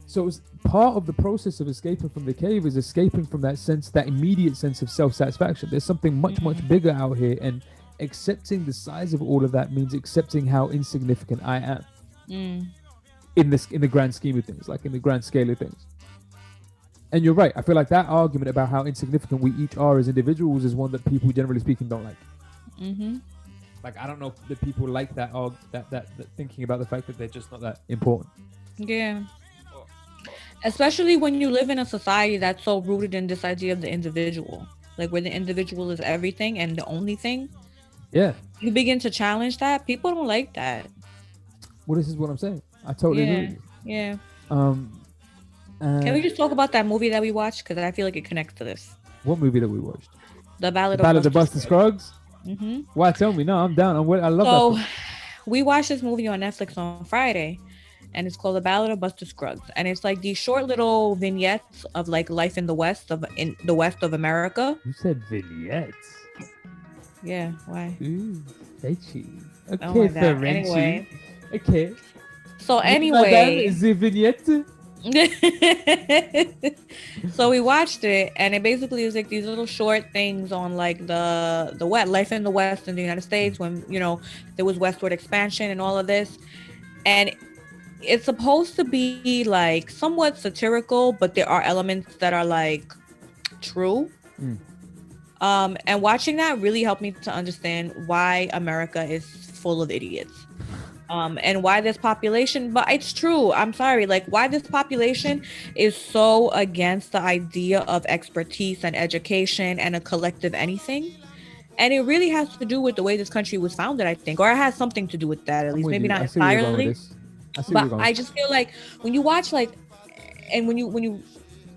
So it's part of the process of escaping from the cave is escaping from that sense, that immediate sense of self-satisfaction. There's something much, much bigger out here, and accepting the size of all of that means accepting how insignificant I am in the grand scheme of things, like in the grand scale of things. And you're right. I feel like that argument about how insignificant we each are as individuals is one that people, generally speaking, don't like. Like I don't know that people like that thinking about the fact that they're just not that important. Yeah. Especially when you live in a society that's so rooted in this idea of the individual, like where the individual is everything and the only thing. Yeah. You begin to challenge that. People don't like that. Well, this is what I'm saying. I totally agree with you. Yeah. Can we just talk about that movie that we watched? Because I feel like it connects to this. What movie that we watched? The Ballad of Buster Scruggs? Mm-hmm. Why? Tell me. No, I'm down. I love that film. We watched this movie on Netflix on Friday, and it's called The Ballad of Buster Scruggs. And it's like these short little vignettes of like life in the West of America. You said vignettes. Yeah, why? Ooh, Fetchy. Okay, oh my God. Anyway. Okay. So anyway. The vignette. So we watched it, and it basically is like these little short things on like the life in the West in the United States when, you know, there was westward expansion and all of this. And it's supposed to be like somewhat satirical, but there are elements that are like true. And watching that really helped me to understand why America is full of idiots. And why this population, but it's true, I'm sorry, like why this population is so against the idea of expertise and education and a collective anything. And it really has to do with the way this country was founded, I think, or it has something to do with that, at least. Maybe not entirely. But I just feel like when you watch like, and when you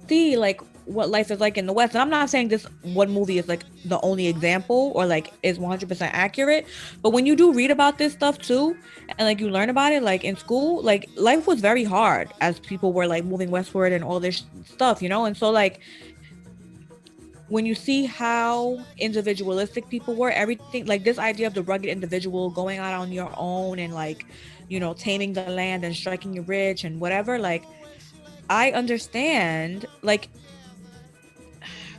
see like what life is like in the West, and I'm not saying this one movie is like the only example or like is 100% accurate, but when you do read about this stuff too, and like you learn about it like in school, like life was very hard as people were like moving westward and all this stuff, you know. And so like when you see how individualistic people were, everything like this idea of the rugged individual going out on your own and like, you know, taming the land and striking you rich and whatever, like I understand. Like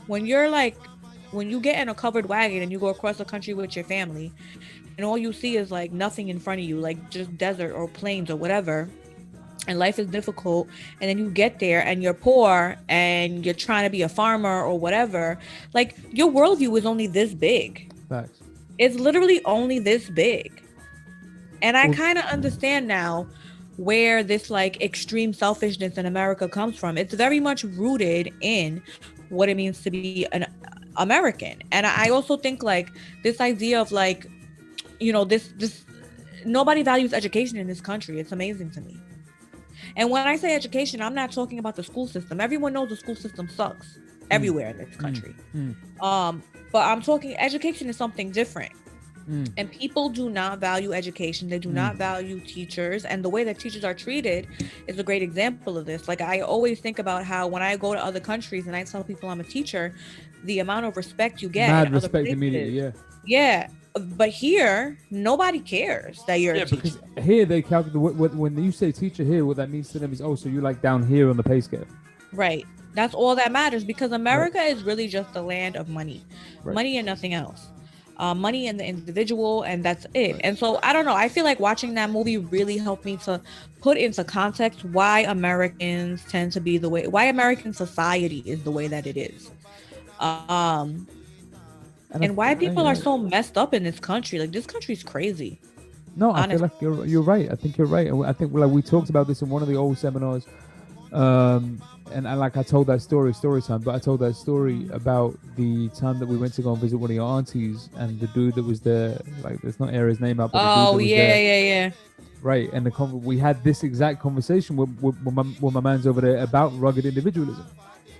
when you get in a covered wagon and you go across the country with your family and all you see is like nothing in front of you, like just desert or plains or whatever, and life is difficult, and then you get there and you're poor and you're trying to be a farmer or whatever, like your worldview is only this big. Facts. It's literally only this big. And I kind of understand now where this like extreme selfishness in America comes from. It's very much rooted in what it means to be an American. And I also think like this idea of like, you know, this nobody values education in this country. It's amazing to me. And when I say education, I'm not talking about the school system. Everyone knows the school system sucks everywhere in this country. But I'm talking education is something different. And people do not value education. They do not value teachers. And the way that teachers are treated is a great example of this. Like I always think about how when I go to other countries and I tell people I'm a teacher, the amount of respect you get. Mad respect immediately, yeah. But here, nobody cares that you're a teacher. Because here they calculate, when you say teacher here, what that means to them is, oh, so you're like down here on the pay scale. Right. That's all that matters, because America is really just the land of money. Money and nothing else. Money and the individual, and that's it. And so I don't know, I feel like watching that movie really helped me to put into context why Americans tend to be the way, why American society is the way that it is, and why people are so messed up in this country. Like this country's crazy. No, I feel like you're right. I think you're right. I think like we talked about this in one of the old seminars, and like I told that story time, but I told that story about the time that we went to go and visit one of your aunties, and the dude that was there, like let's not air his name out, but the dude that was there, right. And we had this exact conversation with my man's over there about rugged individualism.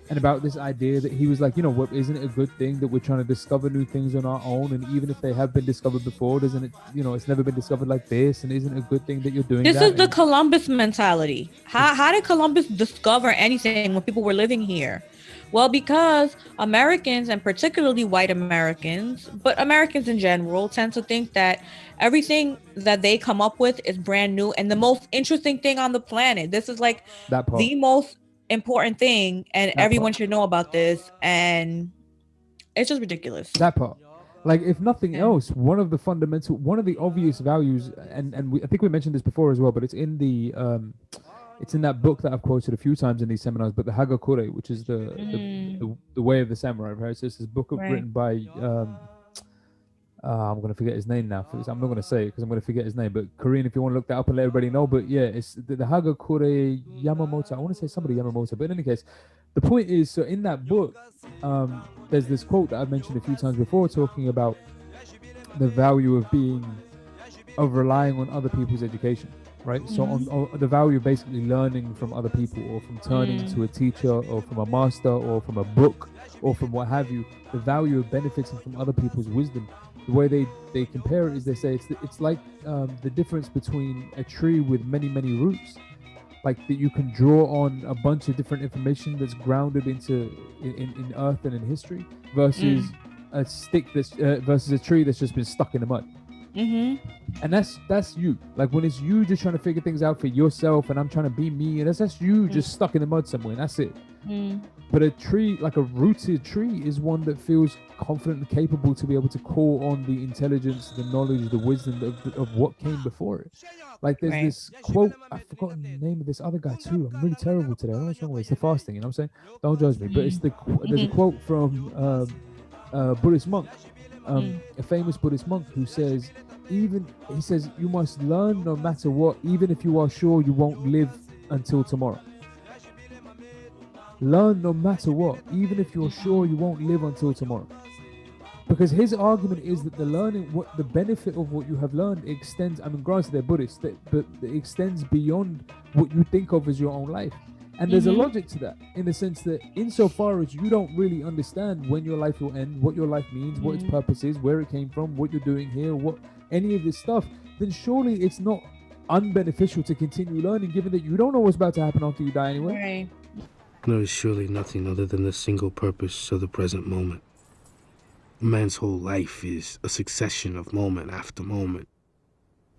And about this idea that he was like, you know, what, isn't it a good thing that we're trying to discover new things on our own? And even if they have been discovered before, doesn't it, you know, it's never been discovered like this? And isn't it a good thing that you're doing this? This is the Columbus mentality. How did Columbus discover anything when people were living here? Well, because Americans, and particularly white Americans, but Americans in general, tend to think that everything that they come up with is brand new and the most interesting thing on the planet. This is like the most important thing, and everyone should know about this, and it's just ridiculous. That part, like if nothing else, one of the obvious values, and I think we mentioned this before as well, but it's in that book that I've quoted a few times in these seminars, but the Hagakure, which is the way of the samurai, right? So it's this book written by I'm gonna forget his name now. I'm not gonna say it because I'm gonna forget his name. But Korean, if you want to look that up and let everybody know. But yeah, it's the Hagakure Yamamoto. I want to say somebody Yamamoto, but in any case, the point is, so in that book, there's this quote that I've mentioned a few times before, talking about the value of relying on other people's education, right? So on the value of basically learning from other people, or from turning to a teacher, or from a master, or from a book, or from what have you. The value of benefiting from other people's wisdom. The way they compare it is, they say it's like the difference between a tree with many roots, like that you can draw on a bunch of different information that's grounded in earth and in history, versus a stick versus a tree that's just been stuck in the mud. And that's you. Like when it's you just trying to figure things out for yourself, and I'm trying to be me, and that's you just stuck in the mud somewhere, and that's it. But a tree, like a rooted tree, is one that feels confident and capable to be able to call on the intelligence, the knowledge, the wisdom of what came before it. Like there's this quote, I've forgotten the name of this other guy too. I'm really terrible today. I don't know what's wrong with it. It's the fasting, you know what I'm saying? Don't judge me. But it's there's a quote from a Buddhist monk, a famous Buddhist monk, who says, he says, you must learn no matter what, even if you are sure you won't live until tomorrow. Learn no matter what, even if you're sure you won't live until tomorrow. Because his argument is that the benefit of what you have learned extends, I mean, granted they're Buddhist, but it extends beyond what you think of as your own life. And there's a logic to that, in the sense that insofar as you don't really understand when your life will end, what your life means, what its purpose is, where it came from, what you're doing here, what any of this stuff, then surely it's not unbeneficial to continue learning, given that you don't know what's about to happen after you die anyway. Right. There is surely nothing other than the single purpose of the present moment. A man's whole life is a succession of moment after moment.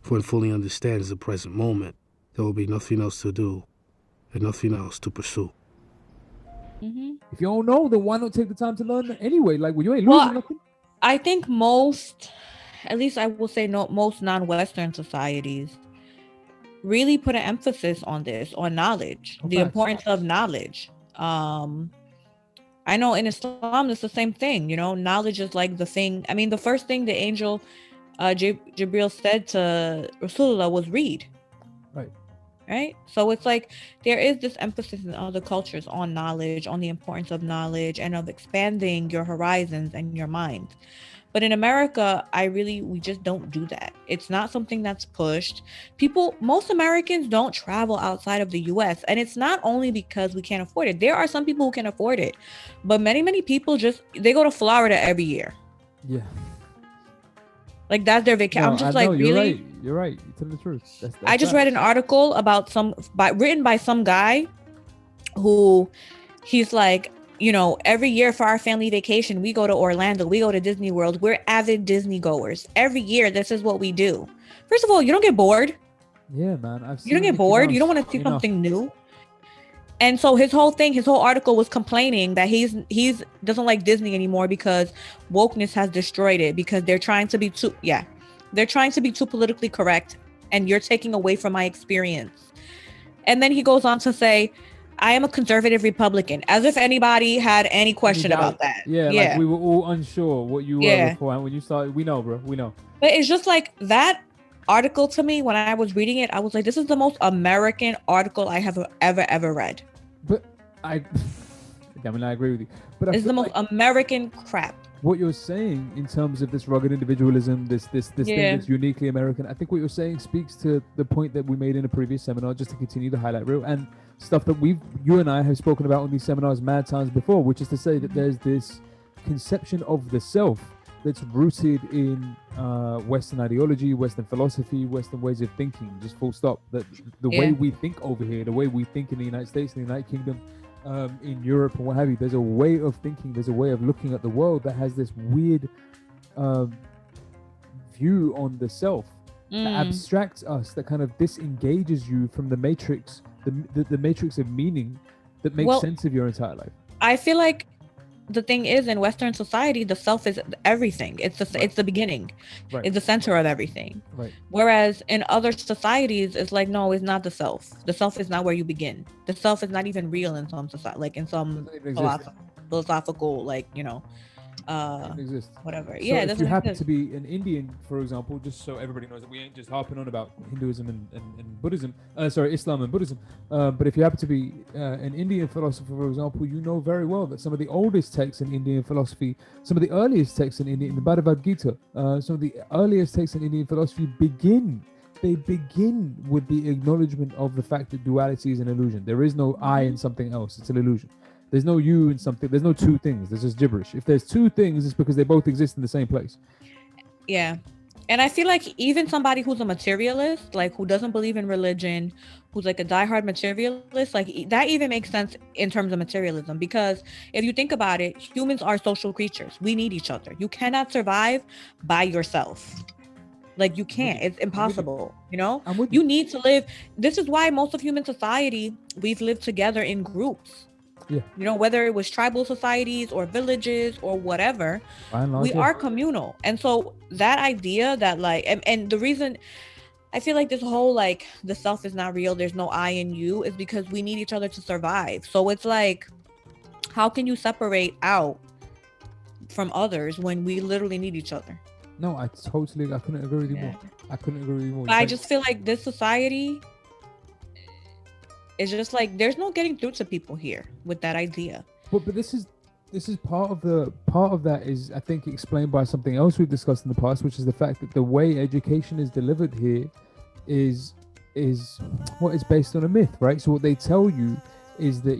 If one fully understands the present moment, there will be nothing else to do and nothing else to pursue. If you don't know, then why not take the time to learn anyway? Like, well, you ain't losing nothing. I think most, at least I will say most non-Western societies really put an emphasis on this, on knowledge, the importance of knowledge. I know in Islam it's the same thing, you know, knowledge is like the thing. I mean, the first thing the angel Jibril said to Rasulullah was read. Right? So it's like there is this emphasis in other cultures on knowledge, on the importance of knowledge and of expanding your horizons and your mind. But in America, we just don't do that. It's not something that's pushed. Most Americans don't travel outside of the US. And it's not only because we can't afford it. There are some people who can afford it. But many people they go to Florida every year. Yeah. Like that's their vacation. I'm just like, really? You're right. You're telling the truth. That's I just read an article about written by some guy who he's like, you know, every year for our family vacation, we go to Orlando, we go to Disney World. We're avid Disney goers. Every year, this is what we do. First of all, you don't get bored. Yeah, man. You don't get bored. You don't want to see something new. And so his whole article was complaining that he's doesn't like Disney anymore because wokeness has destroyed it, because they're trying to be too politically correct, and you're taking away from my experience. And then he goes on to say, I am a conservative Republican, as if anybody had any question about that. Yeah, like we were all unsure what you were before, and when you started, we know, bro, we know. But it's just like that article to me, when I was reading it, I was like, this is the most American article I have ever read. But I agree with you. But it's the most American crap. What you're saying in terms of this rugged individualism, this thing that's uniquely American, I think what you're saying speaks to the point that we made in a previous seminar, just to continue the highlight reel, and stuff that you and I have spoken about on these seminars mad times before, which is to say that there's this conception of the self that's rooted in Western ideology, Western philosophy, Western ways of thinking, just full stop. That the way we think over here, the way we think in the United States, in the United Kingdom, in Europe and what have you, there's a way of thinking, there's a way of looking at the world that has this weird view on the self that abstracts us, that kind of disengages you from the matrix, the matrix of meaning that makes sense of your entire life. I feel like the thing is, in Western society, the self is everything. It's the beginning. Right. It's the center of everything. Right. Whereas in other societies, it's like, no, it's not the self. The self is not where you begin. The self is not even real in some society, like in some philosophical, like, you know, whatever. So yeah, it if you doesn't happen exist. to be an Indian, for example, just so everybody knows that we ain't just harping on about Hinduism and Buddhism, Islam and Buddhism, but if you happen to be an Indian philosopher, for example, you know very well that some of the oldest texts in Indian philosophy, some of the earliest texts in the Bhagavad Gita, some of the earliest texts in Indian philosophy begin with the acknowledgement of the fact that duality is an illusion. There is no I in something else. It's an illusion. There's no you in something. There's no two things. There's just gibberish. If there's two things, it's because they both exist in the same place. Yeah. And I feel like even somebody who's a materialist, like who doesn't believe in religion, who's like a diehard materialist, like that even makes sense in terms of materialism. Because if you think about it, humans are social creatures. We need each other. You cannot survive by yourself. Like you can't. It's impossible. You know? You need to live. This is why most of human society, we've lived together in groups. Yeah. You know, whether it was tribal societies or villages or whatever, we are communal. And so that idea that like, and the reason I feel like this whole like the self is not real, there's no I in you, is because we need each other to survive. So it's like, how can you separate out from others when we literally need each other? No, I couldn't agree with you more. I couldn't agree with you more. But I just feel like this society, it's just like there's no getting through to people here with that idea. But this is part of that is, I think, explained by something else we've discussed in the past, which is the fact that the way education is delivered here is what is based on a myth, right? So what they tell you is that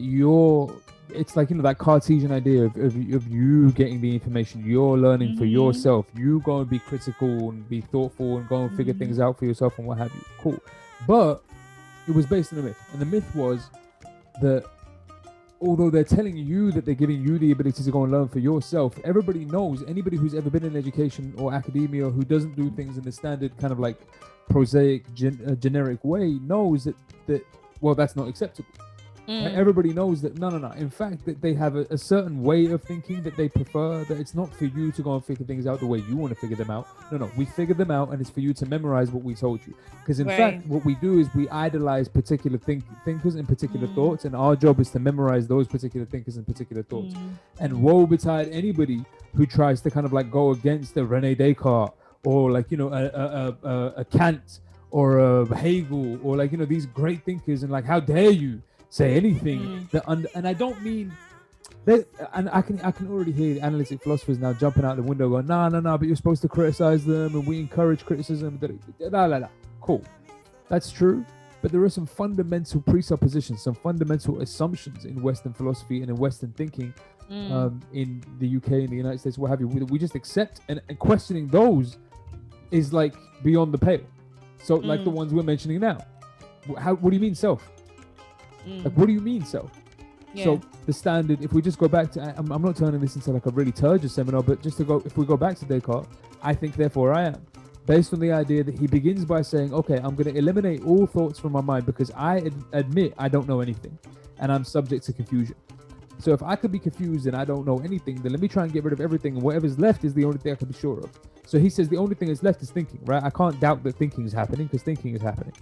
it's like, you know, that Cartesian idea of you getting the information, you're learning for yourself, you go and be critical and be thoughtful and go and figure things out for yourself and what have you. Cool. But it was based on a myth, and the myth was that although they're telling you that they're giving you the ability to go and learn for yourself, everybody knows, anybody who's ever been in education or academia who doesn't do things in the standard kind of like prosaic generic way knows that well, that's not acceptable. Everybody knows that no. In fact, that they have a certain way of thinking that they prefer, that it's not for you to go and figure things out the way you want to figure them out. No, we figure them out, and it's for you to memorize what we told you. Because in fact, what we do is we idolize particular thinkers and particular thoughts, and our job is to memorize those particular thinkers and particular thoughts. And woe betide anybody who tries to kind of like go against a Rene Descartes or like, you know, a Kant or a Hegel or like, you know, these great thinkers, and like, how dare you say anything that and I don't mean that, and I can already hear the analytic philosophers now jumping out the window going, no, but you're supposed to criticize them and we encourage criticism. Cool, that's true, but there are some fundamental presuppositions, some fundamental assumptions in Western philosophy and in Western thinking, in the UK, in the United States, what have you, we just accept, and questioning those is like beyond the pale. So like the ones we're mentioning now, what do you mean self? Like, what do you mean self? Yeah. So the standard, if we just go back to, I'm not turning this into like a really turgid seminar, but just to go, if we go back to Descartes, I think therefore I am, based on the idea that he begins by saying, okay, I'm going to eliminate all thoughts from my mind because I admit I don't know anything and I'm subject to confusion. So if I could be confused and I don't know anything, then let me try and get rid of everything, and whatever's left is the only thing I can be sure of. So he says the only thing that's left is thinking, right? I can't doubt that thinking is happening because thinking is happening.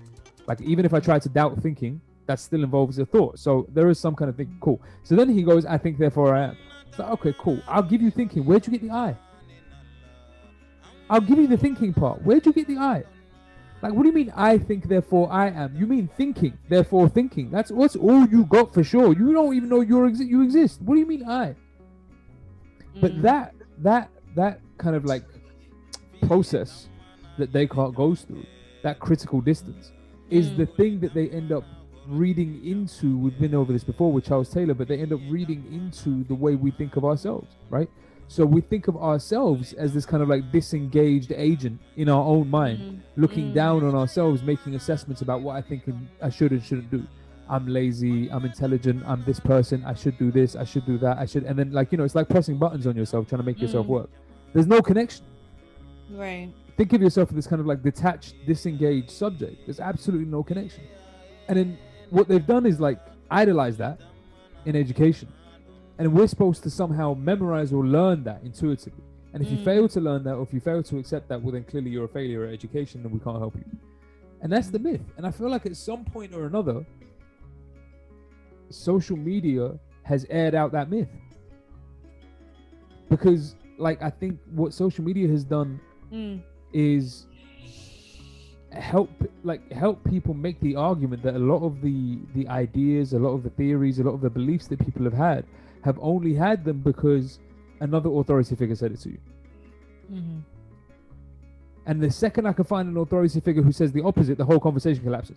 Like, even if I try to doubt thinking, that still involves a thought. So there is some kind of thinking. Cool. So then he goes, I think, therefore I am. So, okay, cool. I'll give you thinking. Where'd you get the I? I'll give you the thinking part. Where'd you get the I? Like, what do you mean I think, therefore I am? You mean thinking, therefore thinking. That's all you got for sure. You don't even know you exist. What do you mean I? But that kind of like process that Descartes goes through, that critical distance, is the thing that they end up reading into. We've been over this before with Charles Taylor, but they end up reading into the way we think of ourselves, right? So we think of ourselves as this kind of like disengaged agent in our own mind, looking down on ourselves, making assessments about what I think I should and shouldn't do. I'm lazy, I'm intelligent, I'm this person, I should do this, I should do that, and then, like, you know, it's like pressing buttons on yourself, trying to make yourself work. There's no connection. Right. Think of yourself as this kind of like detached, disengaged subject. There's absolutely no connection. And then what they've done is like idolize that in education. And we're supposed to somehow memorize or learn that intuitively. And if you fail to learn that, or if you fail to accept that, well, then clearly you're a failure at education and we can't help you. And that's the myth. And I feel like at some point or another, social media has aired out that myth. Because like, I think what social media has done is help people make the argument that a lot of the ideas, a lot of the theories, a lot of the beliefs that people have only had them because another authority figure said it to you. And the second I can find an authority figure who says the opposite, the whole conversation collapses.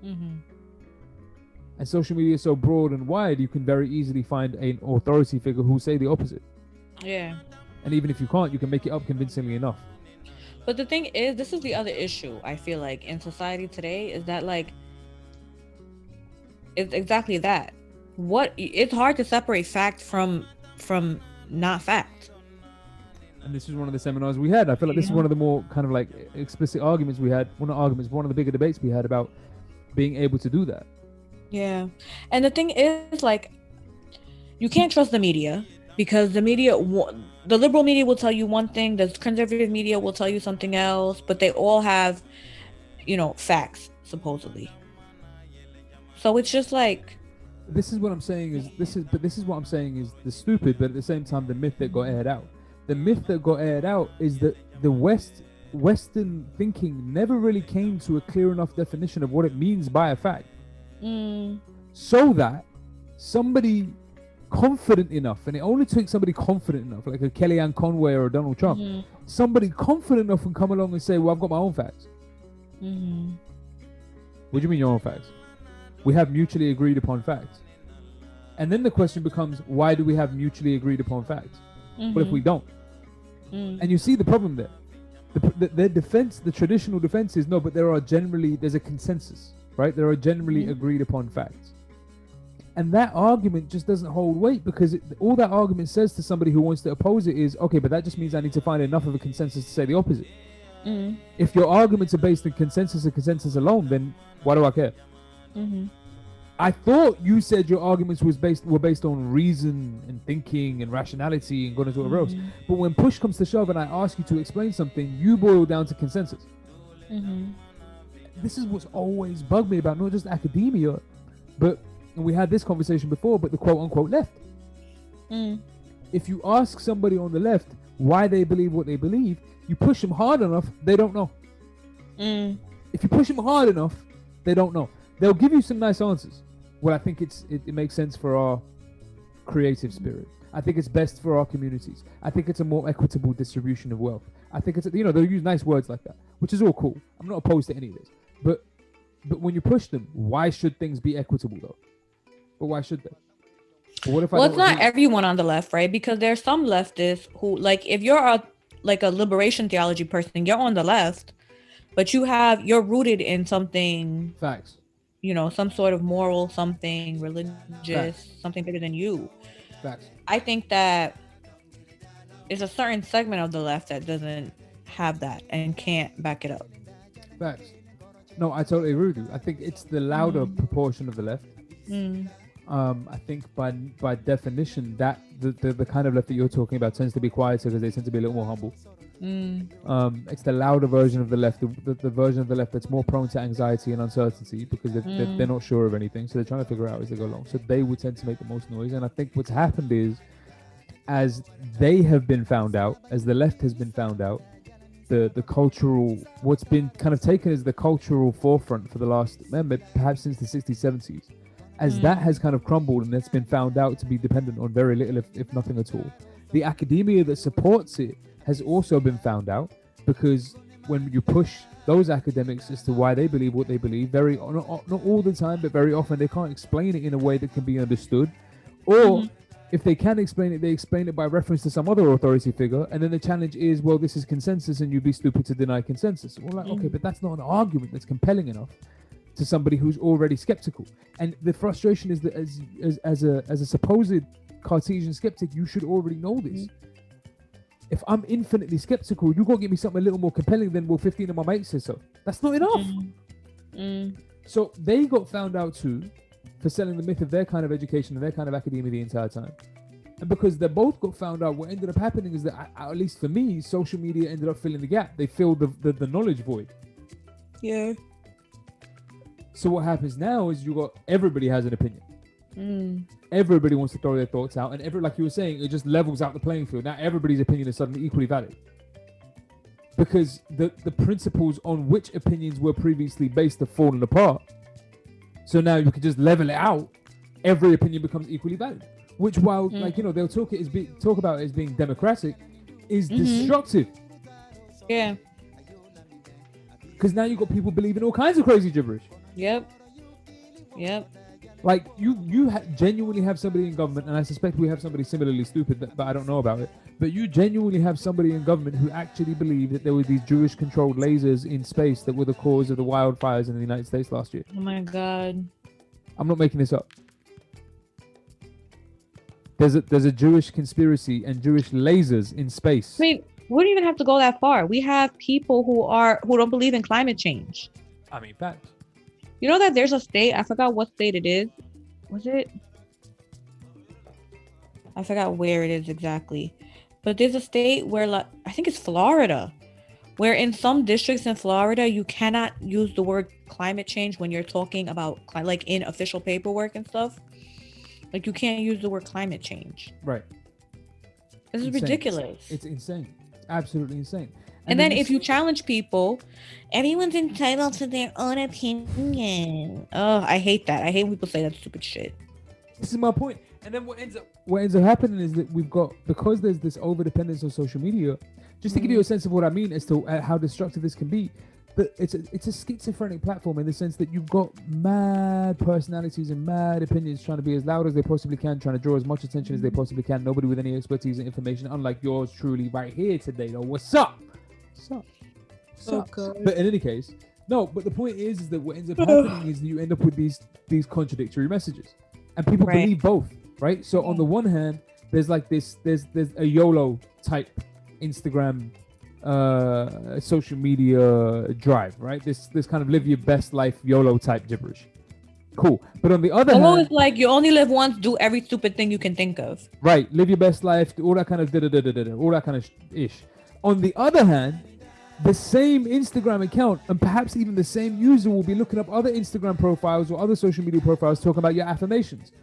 And social media is so broad and wide, you can very easily find an authority figure who say the opposite. Yeah. And even if you can't, you can make it up convincingly enough. But the thing is, this is the other issue I feel like in society today, is that like it's exactly that. It's hard to separate fact from not fact. And this is one of the seminars we had. I feel like this is one of the more kind of like explicit arguments we had. Well, not arguments, but one of the bigger debates we had about being able to do that. Yeah. And the thing is, like, you can't trust the media, because the liberal media will tell you one thing, the conservative media will tell you something else, but they all have, facts, supposedly. So it's just like, this is what I'm saying is the stupid, but at the same time the myth that got aired out. The myth that got aired out is that the Western thinking never really came to a clear enough definition of what it means by a fact. So that somebody confident enough, and it only took somebody confident enough, like a Kellyanne Conway or a Donald Trump, somebody confident enough can come along and say, well, I've got my own facts. What do you mean your own facts? We have mutually agreed upon facts. And then the question becomes, why do we have mutually agreed upon facts? What if we don't? And you see the problem there. Their defense, the traditional defense is, no, but there's a consensus, right? There are generally agreed upon facts. And that argument just doesn't hold weight, because all that argument says to somebody who wants to oppose it is, okay, but that just means I need to find enough of a consensus to say the opposite. If your arguments are based on consensus and consensus alone, then why do I care? I thought you said your arguments were based on reason and thinking and rationality and God knows whatever else. But when push comes to shove and I ask you to explain something, you boil down to consensus. This is what's always bugged me about not just academia, but, and we had this conversation before, but the quote unquote left. If you ask somebody on the left why they believe what they believe, you push them hard enough, they don't know. If you push them hard enough, they don't know. They'll give you some nice answers. Well, I think it makes sense for our creative spirit. I think it's best for our communities. I think it's a more equitable distribution of wealth. I think it's, they'll use nice words like that, which is all cool. I'm not opposed to any of this. But when you push them, why should things be equitable though? But why should they? Well, it's not everyone on the left, right? Because there's some leftists who, like, if you're a liberation theology person, you're on the left, but you're rooted in something. Facts. Some sort of moral, something religious, something bigger than you. Facts. I think that there's a certain segment of the left that doesn't have that and can't back it up. Facts. No, I totally agree with you. I think it's the louder proportion of the left. I think by definition that the kind of left that you're talking about tends to be quieter because they tend to be a little more humble. It's the louder version of the left, the version of the left that's more prone to anxiety and uncertainty because they're not sure of anything, so they're trying to figure out as they go along. So they would tend to make the most noise. And I think what's happened is, as they have been found out, as the left has been found out, the cultural, what's been kind of taken as the cultural forefront for the last, perhaps since the 60s, 70s, as that has kind of crumbled and it's been found out to be dependent on very little, if nothing at all. The academia that supports it has also been found out, because when you push those academics as to why they believe what they believe, not all the time, but very often they can't explain it in a way that can be understood, or if they can explain it, they explain it by reference to some other authority figure, and then the challenge is, well, this is consensus and you'd be stupid to deny consensus. Well, like, okay, but that's not an argument that's compelling enough to somebody who's already skeptical. And the frustration is that as a supposed Cartesian skeptic, you should already know this. If I'm infinitely skeptical, you got to give me something a little more compelling than, well, 15 of my mates say so. That's not enough. So they got found out too for selling the myth of their kind of education and their kind of academia the entire time. And because they both got found out, what ended up happening is that, at least for me, social media ended up filling the gap. They filled the knowledge void. Yeah. So what happens now is everybody has an opinion. Everybody wants to throw their thoughts out, and like you were saying, it just levels out the playing field. Now everybody's opinion is suddenly equally valid because the principles on which opinions were previously based have fallen apart. So now you can just level it out. Every opinion becomes equally valid. Which, while like they'll talk about it as being democratic, is destructive. Yeah. Because now you've got people believing all kinds of crazy gibberish. Yep. Like you genuinely have somebody in government, and I suspect we have somebody similarly stupid, but I don't know about it. But you genuinely have somebody in government who actually believed that there were these Jewish-controlled lasers in space that were the cause of the wildfires in the United States last year. Oh my God. I'm not making this up. There's a Jewish conspiracy and Jewish lasers in space. I mean, we don't even have to go that far. We have people who don't believe in climate change. I mean, facts. You know that there's a state, I forgot what state it is. Was it? I forgot where it is exactly. But there's a state where, like, I think it's Florida, where in some districts in Florida, you cannot use the word climate change when you're talking about, like, in official paperwork and stuff. Like, you can't use the word climate change. Right. This is ridiculous. It's insane. It's absolutely insane. And then if you challenge people, everyone's entitled to their own opinion. Oh, I hate that. I hate when people say that stupid shit. This is my point. And then what ends up happening is that because there's this over dependence on social media, just to give you a sense of what I mean as to how destructive this can be. But it's a schizophrenic platform in the sense that you've got mad personalities and mad opinions trying to be as loud as they possibly can, trying to draw as much attention as they possibly can. Nobody with any expertise and information, unlike yours truly right here today, though. What's up? Okay. But in any case, no. But the point is that what ends up happening is that you end up with these contradictory messages, and people believe both, right? So on the one hand, there's like there's a YOLO type Instagram, social media drive, right? This kind of live your best life YOLO type gibberish. Cool. But on the other hand, it's like you only live once, do every stupid thing you can think of. Right. Live your best life, all that kind of all that kind of ish. On the other hand, the same Instagram account and perhaps even the same user will be looking up other Instagram profiles or other social media profiles talking about your affirmations,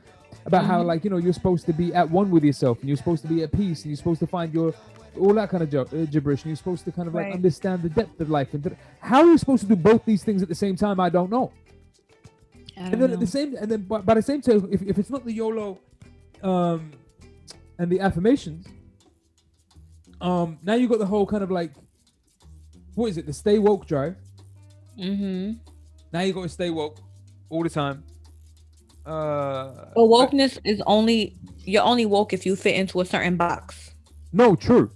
about how, like, you're supposed to be at one with yourself and you're supposed to be at peace and you're supposed to find your all that kind of gibberish, and you're supposed to kind of like understand the depth of life. And how are you supposed to do both these things at the same time? I don't know. By the same time, if it's not the YOLO and the affirmations, now you got the whole kind of like, what is it, the stay woke drive. Now you got to stay woke all the time. But wokeness is you're only woke if you fit into a certain box. No, true.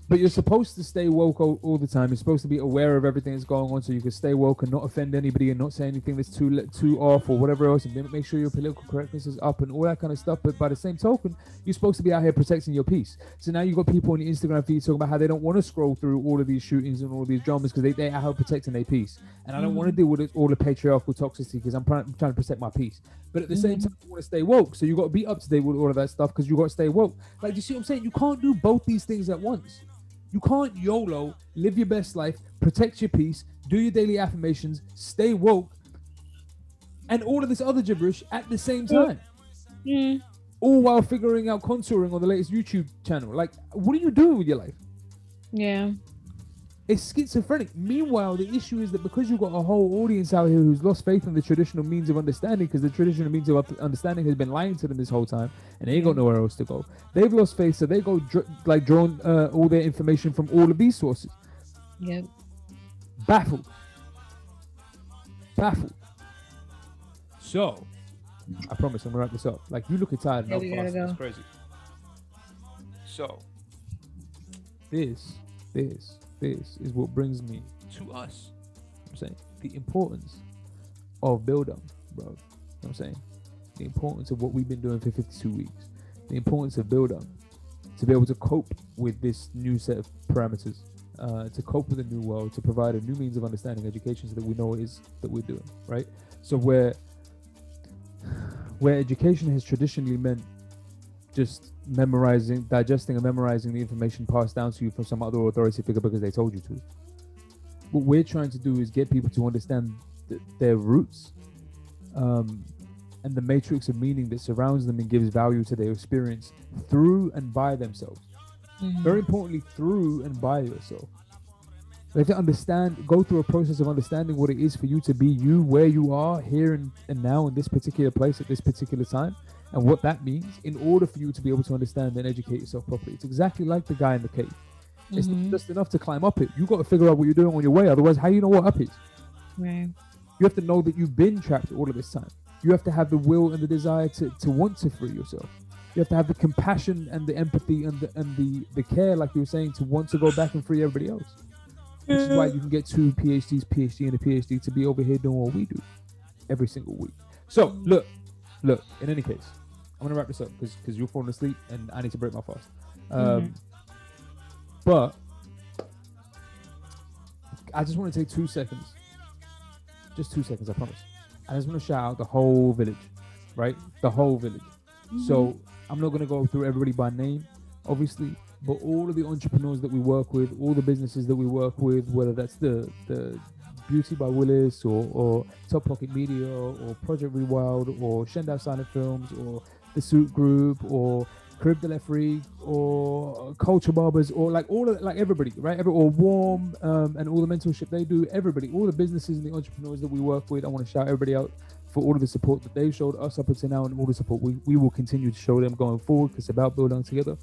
But you're supposed to stay woke all the time. You're supposed to be aware of everything that's going on so you can stay woke and not offend anybody and not say anything that's too off or whatever else, and make sure your political correctness is up and all that kind of stuff. But by the same token, you're supposed to be out here protecting your peace. So now you've got people on your Instagram feed talking about how they don't want to scroll through all of these shootings and all these dramas because they're out here protecting their peace. And I don't want to deal with all the patriarchal toxicity because I'm trying to protect my peace. But at the same time, you want to stay woke. So you got to be up to date with all of that stuff because you got to stay woke. Like, you see what I'm saying? You can't do both these things at once. You can't YOLO, live your best life, protect your peace, do your daily affirmations, stay woke, and all of this other gibberish at the same time. All while figuring out contouring on the latest YouTube channel. Like, what are you doing with your life? Yeah. It's schizophrenic. Meanwhile, the issue is that because you've got a whole audience out here who's lost faith in the traditional means of understanding, because the traditional means of understanding has been lying to them this whole time, and they ain't got nowhere else to go. They've lost faith, so they go drawing all their information from all of these sources. Yep. Baffled. So, I promise I'm gonna wrap this up. Like, you looking tired enough. It's crazy. So, this is what brings me to us. I'm saying the importance of Bildung, bro. You know what I'm saying? The importance of what we've been doing for 52 weeks. The importance of Bildung to be able to cope with this new set of parameters, to cope with a new world, to provide a new means of understanding education so that we know what it is that we're doing, right? So where education has traditionally meant just digesting and memorizing the information passed down to you from some other authority figure because they told you to. What we're trying to do is get people to understand their roots, and and the matrix of meaning that surrounds them and gives value to their experience through and by themselves. Very importantly, through and by yourself. They have to understand, go through a process of understanding what it is for you to be you, where you are here and now in this particular place at this particular time, and what that means in order for you to be able to understand and educate yourself properly. It's exactly like the guy in the cave. It's not just enough to climb up it. You got to figure out what you're doing on your way. Otherwise, how do you know what up is? Right. You have to know that you've been trapped all of this time. You have to have the will and the desire to want to free yourself. You have to have the compassion and the empathy and the care, like you were saying, to want to go back and free everybody else. Which is why you can get 2 PhDs, PhD and a PhD to be over here doing what we do every single week. So look, in any case, I'm going to wrap this up because you're falling asleep and I need to break my fast. But I just want to take 2 seconds. Just 2 seconds, I promise. I just want to shout out the whole village, right? The whole village. So I'm not going to go through everybody by name, obviously, but all of the entrepreneurs that we work with, all the businesses that we work with, whether that's the Beauty by Willis or Top Pocket Media or Project Rewild or Shendao Silent Films or The Suit Group or Crib de la Freak or Culture Barbers or like all of like everybody, right? Or Warm and all the mentorship they do, everybody, all the businesses and the entrepreneurs that we work with. I want to shout everybody out for all of the support that they've showed us up until now and all the support we will continue to show them going forward because it's about Bildung together.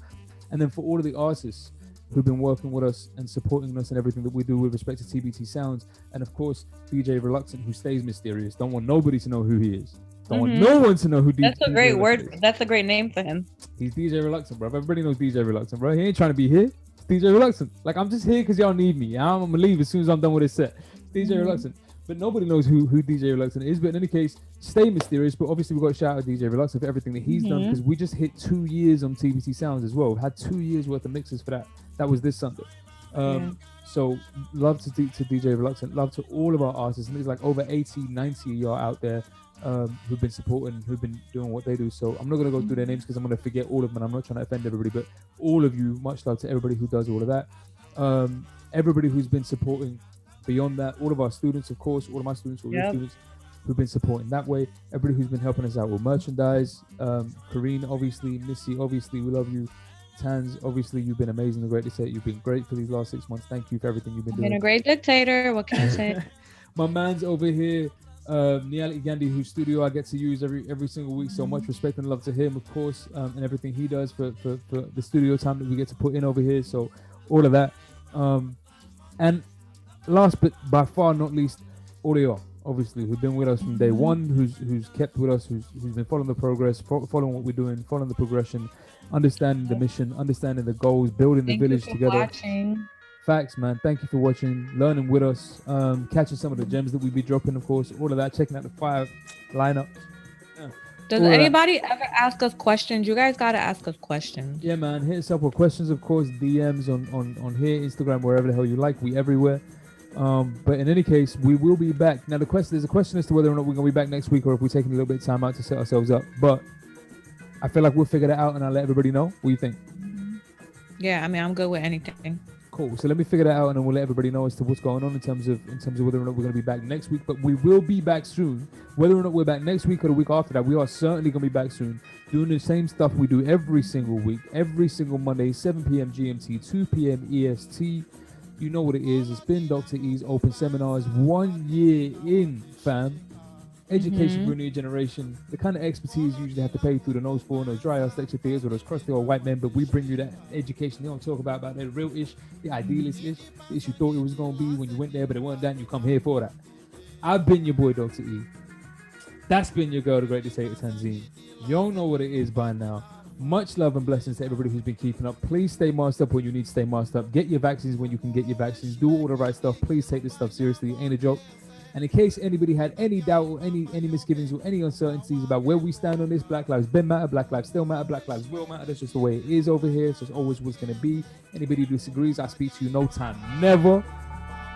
And then for all of the artists who've been working with us and supporting us in everything that we do with respect to TBT Sounds. And of course, DJ Reluctant, who stays mysterious. Don't want nobody to know who he is. Don't want no one to know who That's a great word. That's a great name for him. He's DJ Reluctant, bro. Everybody knows DJ Reluctant, bro. He ain't trying to be here. It's DJ Reluctant. Like, I'm just here because y'all need me. I'm going to leave as soon as I'm done with this set. DJ Reluctant. But nobody knows who DJ Reluctant is. But in any case, stay mysterious. But obviously, we've got to shout out DJ Reluctant for everything that he's done because we just hit 2 years on TBT Sounds as well. We've had 2 years worth of mixes for that. That was this Sunday. So love to DJ Reluctant. Love to all of our artists. And there's like over 80, 90 of y'all out there who've been supporting, who've been doing what they do. So I'm not going to go through their names because I'm going to forget all of them. And I'm not trying to offend everybody. But all of you, much love to everybody who does all of that. Everybody who's been supporting beyond that, all of our students, of course, all of my students, all your students who've been supporting that way, everybody who's been helping us out with merchandise, Kareen, obviously, Missy, obviously, we love you. Tans, obviously, you've been amazing and great to say. You've been great for these last 6 months. Thank you for everything you've been doing. Been a great dictator. What can I say? My man's over here, Niali Gandhi, whose studio I get to use every single week. So much respect and love to him, of course, and everything he does for the studio time that we get to put in over here. So all of that. And last but by far not least, all of y'all, obviously, who've been with us from day one, who's kept with us, who's been following the progress, following what we're doing, following the progression, understanding the mission, understanding the goals, building the village together. Watching. Facts, man. Thank you for watching, learning with us, catching some of the gems that we be dropping, of course, all of that, checking out the fire lineup. Does anybody ever ask us questions? You guys gotta ask us questions. Yeah, man. Hit us up with questions, of course. DMs on here, Instagram, wherever the hell you like. We everywhere. But in any case, we will be back. Now, there's a question as to whether or not we're going to be back next week or if we're taking a little bit of time out to set ourselves up. But I feel like we'll figure that out and I'll let everybody know. What do you think? Yeah, I mean, I'm good with anything. Cool. So let me figure that out and then we'll let everybody know as to what's going on in terms of whether or not we're going to be back next week. But we will be back soon. Whether or not we're back next week or the week after that, we are certainly going to be back soon, doing the same stuff we do every single week, every single Monday, 7 p.m. GMT, 2 p.m. EST. You know what it is. It's been Dr. E's Open Seminars, 1 year in, fam. Education for a new generation. The kind of expertise you usually have to pay through the nose for and those dry ass lecture theaters or those crusty old white men, but we bring you that education. They don't talk about the real ish, the idealist ish, the ish you thought it was going to be when you went there, but it wasn't that and you come here for that. I've been your boy, Dr. E. That's been your girl, the great dictator Tanzine. You don't know what it is by now. Much love and blessings to everybody who's been keeping up. Please stay masked up when you need to stay masked up. Get your vaccines when you can get your vaccines. Do all the right stuff. Please take this stuff seriously. It ain't a joke. And in case anybody had any doubt or any misgivings or any uncertainties about where we stand on this, Black Lives been matter, Black Lives still matter, Black Lives will matter. That's just the way it is over here. It's just always what's going to be. Anybody who disagrees, I speak to you no time, never.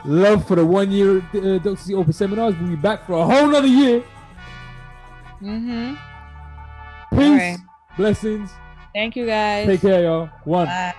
Love for the 1 year Dr. C Open Seminars. We'll be back for a whole nother year. Peace. Right. Blessings. Thank you, guys. Take care, y'all. One. Bye.